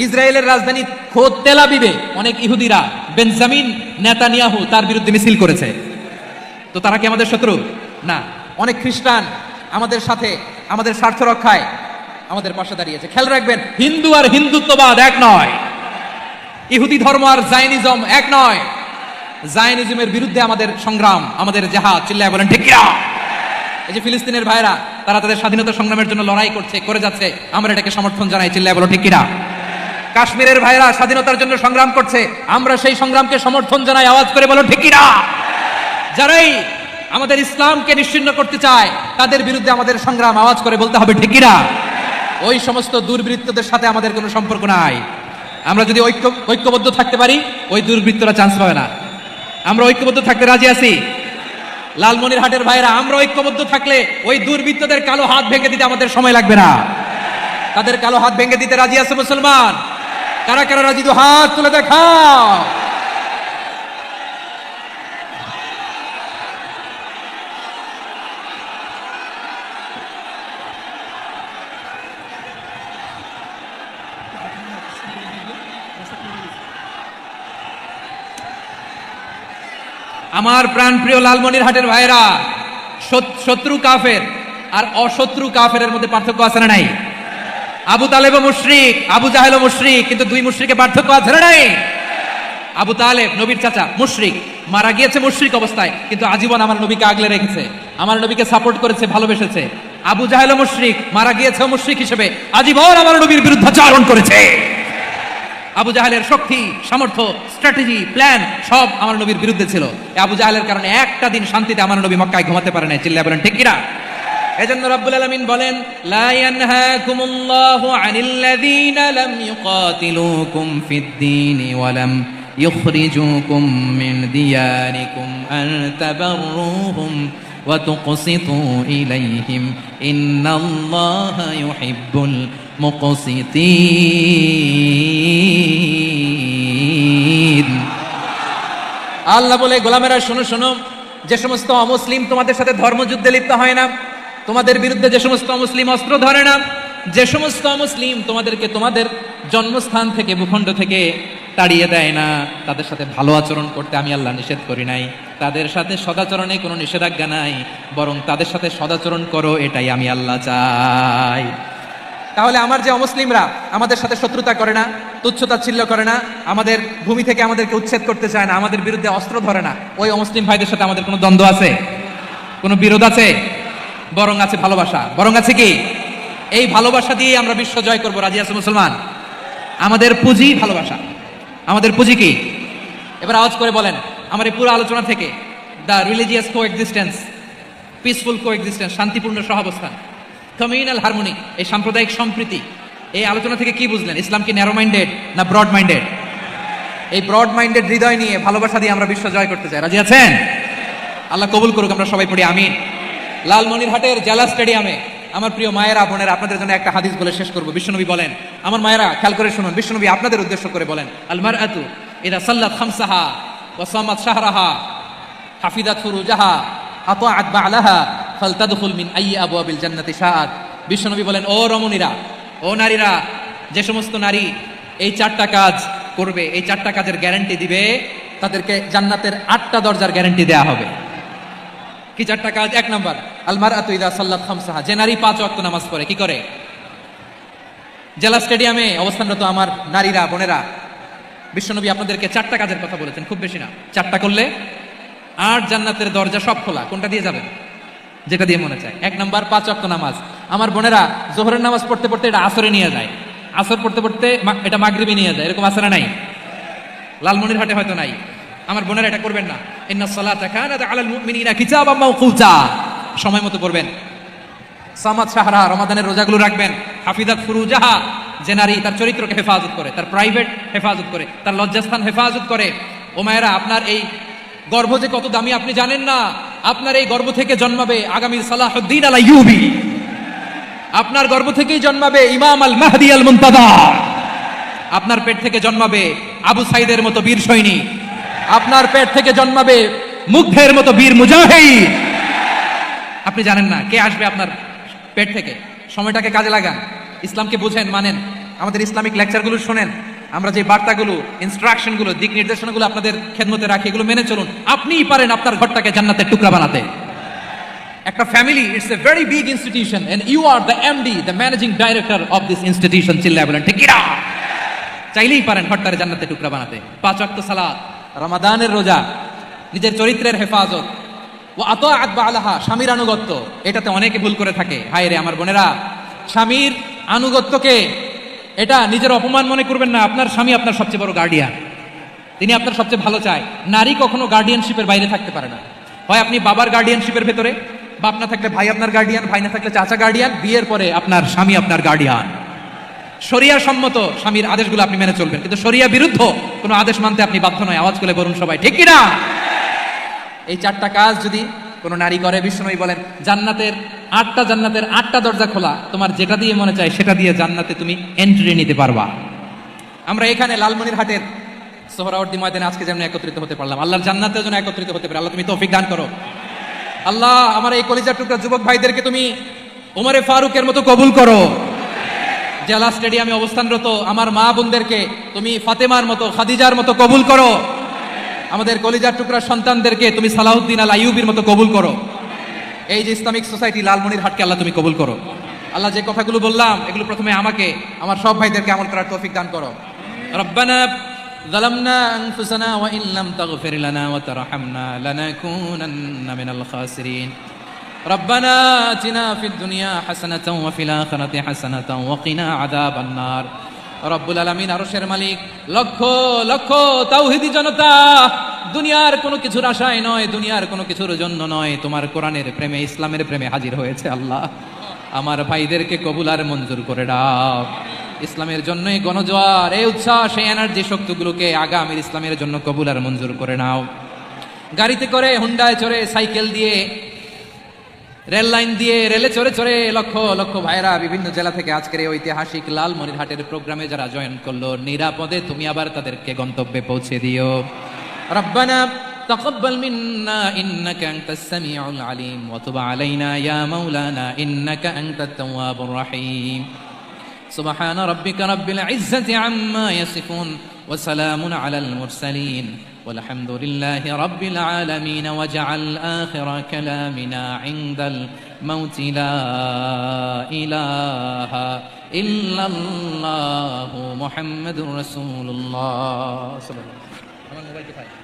ইসরায়েলের রাজধানী খোদ তেল আবিবে অনেক ইহুদিরা বেঞ্জামিন নেতানিয়াহু তার বিরুদ্ধে মিছিল করেছে। তো তারা কি আমাদের শত্রু? না। অনেক খ্রিস্টান আমাদের সাথে আমাদের স্বার্থ রক্ষায় আমাদের পাশে দাঁড়িয়েছে। খেয়াল রাখবেন, হিন্দু আর হিন্দুত্ববাদ এক নয়, ইহুদি ধর্ম আর জায়নিজম এক নয়। জায়নিজমের বিরুদ্ধে আমাদের সংগ্রাম, আমাদের জেহাদ। চিল্লায় বলেন ঠিক কিনা। এই যে ফিলিস্তিনের ভাইরা, তারা তাদের স্বাধীনতা সংগ্রামের জন্য লড়াই করছে, করে যাচ্ছে, আমরা এটাকে সমর্থন জানাই। চিল্লায় বলো ঠিক কিনা। কাশ্মীরের ভাইরা স্বাধীনতার জন্য সংগ্রাম করছে, আমরা সেই সংগ্রামকে সমর্থন জানাই। আওয়াজ করে বলো ঠিক কিনা। যারাই আমাদের ইসলামকে নিশ্চিহ্ন করতে চায় তাদের বিরুদ্ধে আমাদের সংগ্রাম। আওয়াজ করে বলতে হবে ঠিক কিনা। ওই সমস্ত দুর্বৃত্তদের সাথে আমাদের কোনো সম্পর্ক নাই। আমরা যদি ঐক্যবদ্ধ থাকতে পারি, ওই দুর্বৃত্তরা চান্স পাবে না। আমরা ঐক্যবদ্ধ থাকতে রাজি আছি। লালমনিরহাটের ভাইরা, আমরা ঐক্যবদ্ধ থাকলে ওই দুর্বৃত্তদের কালো হাত ভেঙে দিতে আমাদের সময় লাগবে না। তাদের কালো হাত ভেঙে দিতে রাজি আছে মুসলমান? কারা কারা রাজি? তো হাত তুলে দেখাও। আমার প্রাণ প্রিয় লালমনিরহাটের ভাইরা, শত্রু কাফের আর অশত্রু কাফেরের মধ্যে পার্থক্য আছে না নাই? আবু তালেব মুশরিক, আবু জাহেল মুশরিক, কিন্তু দুই মুশরিকের পার্থক্য আছে না নাই? আবু তালেব নবীর চাচা মুশরিক, মারা গিয়েছে মুশরিক অবস্থায়, কিন্তু আজীবন আমার নবীকে আগলে রেখেছে, আমার নবীকে সাপোর্ট করেছে, ভালোবেসেছে। আবু জাহেল মুশরিক, মারা গিয়েছে মুশরিক হিসেবে, আজীবন আমার নবীর বিরুদ্ধাচরণ করেছে। আবু জাহেলের শক্তি, সামর্থ্য, স্ট্র্যাটেজি, প্ল্যান সব আমার নবীর বিরুদ্ধে ছিল। এই আবু জাহেলের কারণে একটা দিন শান্তিতে আমার নবী মক্কায় ঘুমাতে পারে না। চিল্লায় বলেন ঠিক কিনা? এজন্য রব্বুল আলামিন বলেন, লা ইয়ানহাকুমুল্লাহু আনিল্লাযীনা লাম ইউকাতিলুকুম ফিদ-দীনি ওয়া লাম ইখরিজুকুম মিন দিয়ারিকুম আন তাবাররুহুম ওয়া তুকসিতু ইলাইহিম ইন্নাল্লাহা ইউহিব্বুল মুকসিতিন। আল্লাহ বলে, গোলামেরা শোনো শোনো, যে সমস্ত অমুসলিম তোমাদের সাথে ধর্মযুদ্ধে লিপ্ত হয় না, তোমাদের বিরুদ্ধে যে সমস্ত মুসলিম অস্ত্র ধরে না, যে সমস্ত মুসলিম তোমাদেরকে তোমাদের জন্মস্থান থেকে, ভূখণ্ড থেকে তাড়িয়ে দেয় না, তাদের সাথে ভালো আচরণ করতে আমি আল্লাহ নিষেধ করি নাই। তাদের সাথে সদাচরণে কোনো নিষেধাজ্ঞা নাই, বরং তাদের সাথে সদাচরণ করো, এটাই আমি আল্লাহ চাই। তাহলে আমার যে অমুসলিমরা আমাদের সাথে শত্রুতা করে না, তুচ্ছতাচ্ছিল্য করে না, আমাদের ভূমি থেকে আমাদেরকে উচ্ছেদ করতে চায় না, আমাদের বিরুদ্ধে অস্ত্র ধরে না, ওই অমুসলিম ভাইদের সাথে আমাদের কোনো দ্বন্দ্ব আছে? কোনো বিরোধ আছে? বরং আছে ভালোবাসা। বরং আছে কি? এই ভালোবাসা দিয়ে আমরা বিশ্ব জয় করবো। রাজি আছে মুসলমান? আমাদের পুঁজি ভালোবাসা। আমাদের পুঁজি কি? এবার আওয়াজ করে বলেন, আমার এই পুরো আলোচনা থেকে the religious coexistence, peaceful coexistence, শান্তিপূর্ণ সহাবস্থান, কমিউনাল হারমোনি, এই সাম্প্রদায়িক সম্প্রীতি, এই আলোচনা থেকে কি বুঝলেন? ইসলাম কি ন্যারো মাইন্ডেড না ব্রড মাইন্ডেড? এই ব্রড মাইন্ডেড হৃদয় নিয়ে, ভালোবাসা দিয়ে আমরা বিশ্ব জয় করতে চাই। রাজি আছেন? আল্লাহ কবুল করুক, আমরা সবাই পড়ি আমিন। লালমনিরহাটের জেলা স্টেডিয়ামে আমার প্রিয় মায়েরা, বোনেরা, আপনাদের জন্য একটা হাদিস বলে শেষ করব। বিশ্বনবী বলেন, আমার মায়েরা খেয়াল করে শুনুন, বিশ্বনবী আপনাদের উদ্দেশ্য করে বলেন, আল মারআতু ইযা সাল্লাত খামসাহা ওয়া সামাত শাহরাহা হাফিজাত ফুরুজাহা আতাআত বা'লাহা ফালতাদখুল মিন আইয়ি আবওয়াবিল জান্নাতি শাআত। বিশ্বনবী বলেন, ও রমণীরা, ও নারীরা, যে সমস্ত নারী এই চারটা কাজ করবে, এই চারটা কাজের গ্যারান্টি দিবে, তাদেরকে জান্নাতের 8টা দরজার গ্যারান্টি দেয়া হবে। কি চারটা কাজ? এক নাম্বার, আল মারআতু ইযা সাল্লাত খামসাহা, যে নারী 5 ওয়াক্ত নামাজ পড়ে। কি করে? জেলা স্টেডিয়ামে অবস্থানরত আমার নারীরা, বোনেরা, বিশ্বনবী আপনাদেরকে 4টা কাজের কথা বলেছেন, খুব বেশি না। 4টা করলে 8 জান্নাতের দরজা সব খোলা। কোনটা দিয়ে যাবেন? যেটা দিয়ে মনে চায়। 1 নাম্বার 5 ওয়াক্ত নামাজ। আমার বোনেরা জোহরের নামাজ পড়তে পড়তে এটা আসরে নিয়ে যায়, আসর পড়তে পড়তে এটা মাগরিবে নিয়ে যায়। এরকম আছে না নাই? লালমনিরহাটে হয়তো নাই। আমার বোনেরা এটা করবেন না। ইন্নাস সালাতা কানাত আলাল মুমিনিনা কিতাবাম মাওকুতা, সময় মতো করবেন। সামাত শাহরা, রমাদানের রোজাগুলো রাখবেন। হাফিজাত ফুরুজাহা, যে নারী তার চরিত্রকে হেফাজত করে, তার প্রাইভেট হেফাজত করে, তার লজ্জাস্থান হেফাজত করে। ও মায়েরা, আপনার এই গর্ভ যে কত দামি আপনি জানেন না। আপনার এই গর্ভ থেকে জন্মাবে আগামী সালাহুদ্দিন আল আইয়ুবী। আপনার গর্ভ থেকেই জন্মাবে ইমাম আল মাহদি আল মুনতাদা। আপনার পেট থেকে জন্মাবে আবু সাইদের মতো বীর সৈনিক। আপনার পেট থেকে জন্মাবে মুগ্ধের মতো বীর মুজাহিদ। আপনি জানেন না কে আসবে আপনার পেট থেকে। সময়টাকে কাজে লাগান, ইসলামকে বুঝেন, মানেন, আমাদের ইসলামিক লেকচারগুলো শোনেন, আমরা যে বার্তাগুলো, ইনস্ট্রাকশনগুলো, দিক নির্দেশনাগুলো আপনাদের খেদমতে রাখি, এগুলো মেনে চলুন। আপনিই পারেন আপনার ঘরটাকে জান্নাতের টুকরা বানাতে। একটা family, it's a very big institution and you are the MD, the managing director of this institution. চিল্লায় বলেন ঠিক কিনা? চাইলেই পারেন ঘরটারে জান্নাতের টুকরা বানাতে। 5 ওয়াক্ত সালাত, রমাদানের রোজা, নিজের চরিত্রের হেফাজত, ও আতাআত বা'লাহা, স্বামীর আনুগত্য। এটাতে অনেকে ভুল করে থাকে। হায় রে আমার বোনেরা, স্বামীর আনুগত্যকে এটা নিজের অপমান মনে করবেন না। আপনার স্বামী আপনার সবচেয়ে বড় গার্ডিয়ান, তিনি আপনার সবচেয়ে ভালো চায়। নারী কখনো গার্ডিয়ানশিপের বাইরে থাকতে পারে না। হয় আপনি বাবার গার্ডিয়ানশিপের ভেতরে, বাপ না থাকলে ভাই আপনার গার্ডিয়ান, ভাই না থাকলে চাচা গার্ডিয়ান, বিয়ের পরে আপনার স্বামী আপনার গার্ডিয়ান। শরিয়া সম্মত স্বামীর আদেশগুলো আপনি মেনে চলবেন, কিন্তু শরিয়া বিরুদ্ধ কোনো আদেশ মানতে আপনি বাধ্য নয়। আওয়াজ করে বলুন সবাই ঠিক কিনা? এই 4টা কাজ যদি কোনো নারী করে, বিশ্বনবী বলেন জান্নাতের 8টা দরজা খোলা। তোমার যেটা দিয়ে মনে চায় সেটা দিয়ে জান্নাতে তুমি এন্ট্রি নিতে পারবা। আমরা এখানে লালমনিরহাটের সোহরাওয়ার্দী ময়দানে আজকে যেমন একত্রিত হতে পারলাম, আল্লাহর জান্নাতের জন্য একত্রিত হতে পারে। আল্লাহ তুমি তৌফিক দান করো। আল্লাহ আমার এই কলিজার টুকরা যুবক ভাইদেরকে তুমি ওমরে ফারুকের মতো কবুল করো। জেলা স্টেডিয়ামে অবস্থানরত আমার মা বোনদেরকে তুমি ফাতেমার মতো, খাদিজার মতো কবুল করো। আমাদের কলিজার টুকরা সন্তানদেরকে তুমি সালাহুদ্দিন আল আইয়ুবীর মতো কবুল করো। এই যে ইসলামিক সোসাইটি লালমনিরহাটকে আল্লাহ তুমি কবুল করো। আল্লাহ যে কথাগুলো বললাম এগুলো প্রথমে আমাকে, আমার সব ভাইদেরকে আমল করার তৌফিক দান করো। রব্বানা ظلمنا أنفسنا وإن لم تغفر لنا وترحمنا لنكونن من الخاسرين ربنا آتنا في الدنيا حسنة وفي الآخرة حسنة وقنا عذاب النار রব্বুল আলামিন আরশের মালিক, লক্ষ লক্ষ তাওহীদি জনতা দুনিয়ার কোনো কিছুর আশায় নয়, দুনিয়ার কোনো কিছুর জন্য নয়, তোমার কোরআনের প্রেমে, ইসলামের প্রেমে হাজির হয়েছে। আল্লাহ আমার ভাইদেরকে কবুল আর মঞ্জুর করে দাও। ইসলামের জন্য এই গণজোয়ার, এই উচ্ছ্বাস, এই এনার্জি শক্তিগুলোকে আগামীর ইসলামের জন্য কবুল আর মঞ্জুর করে নাও। গাড়িতে করে, হুন্ডায় চড়ে, সাইকেল দিয়ে, রেল লাইন দিয়ে, রেলে চড়ে চড়ে লক্ষ লক্ষ ভাইরা বিভিন্ন জেলা থেকে আজকের এই ঐতিহাসিক লালমনিরহাটের প্রোগ্রামে যারা জয়েন করলো, নিরাপদে তুমি আবার তাদেরকে গন্তব্যে পৌঁছে দিও। রব্বানা তাকাব্বাল মিন্না ইন্নাকা আনতাস সামিউল আলিম ওয়া তুব আলাইনা ইয়া মাওলানা ইন্নাকা আনতাত তাওয়াবুর রহিম। সুবহান রাব্বিকা রাব্বিল ইজ্জাতি আম্মা ইয়াসিফুন ওয়া সালামুন আলাল মুরসালিন والحمد لله رب العالمين وجعل آخر كلامنا عند الموت لا إله إلا الله محمد رسول الله صلى الله عليه وسلم.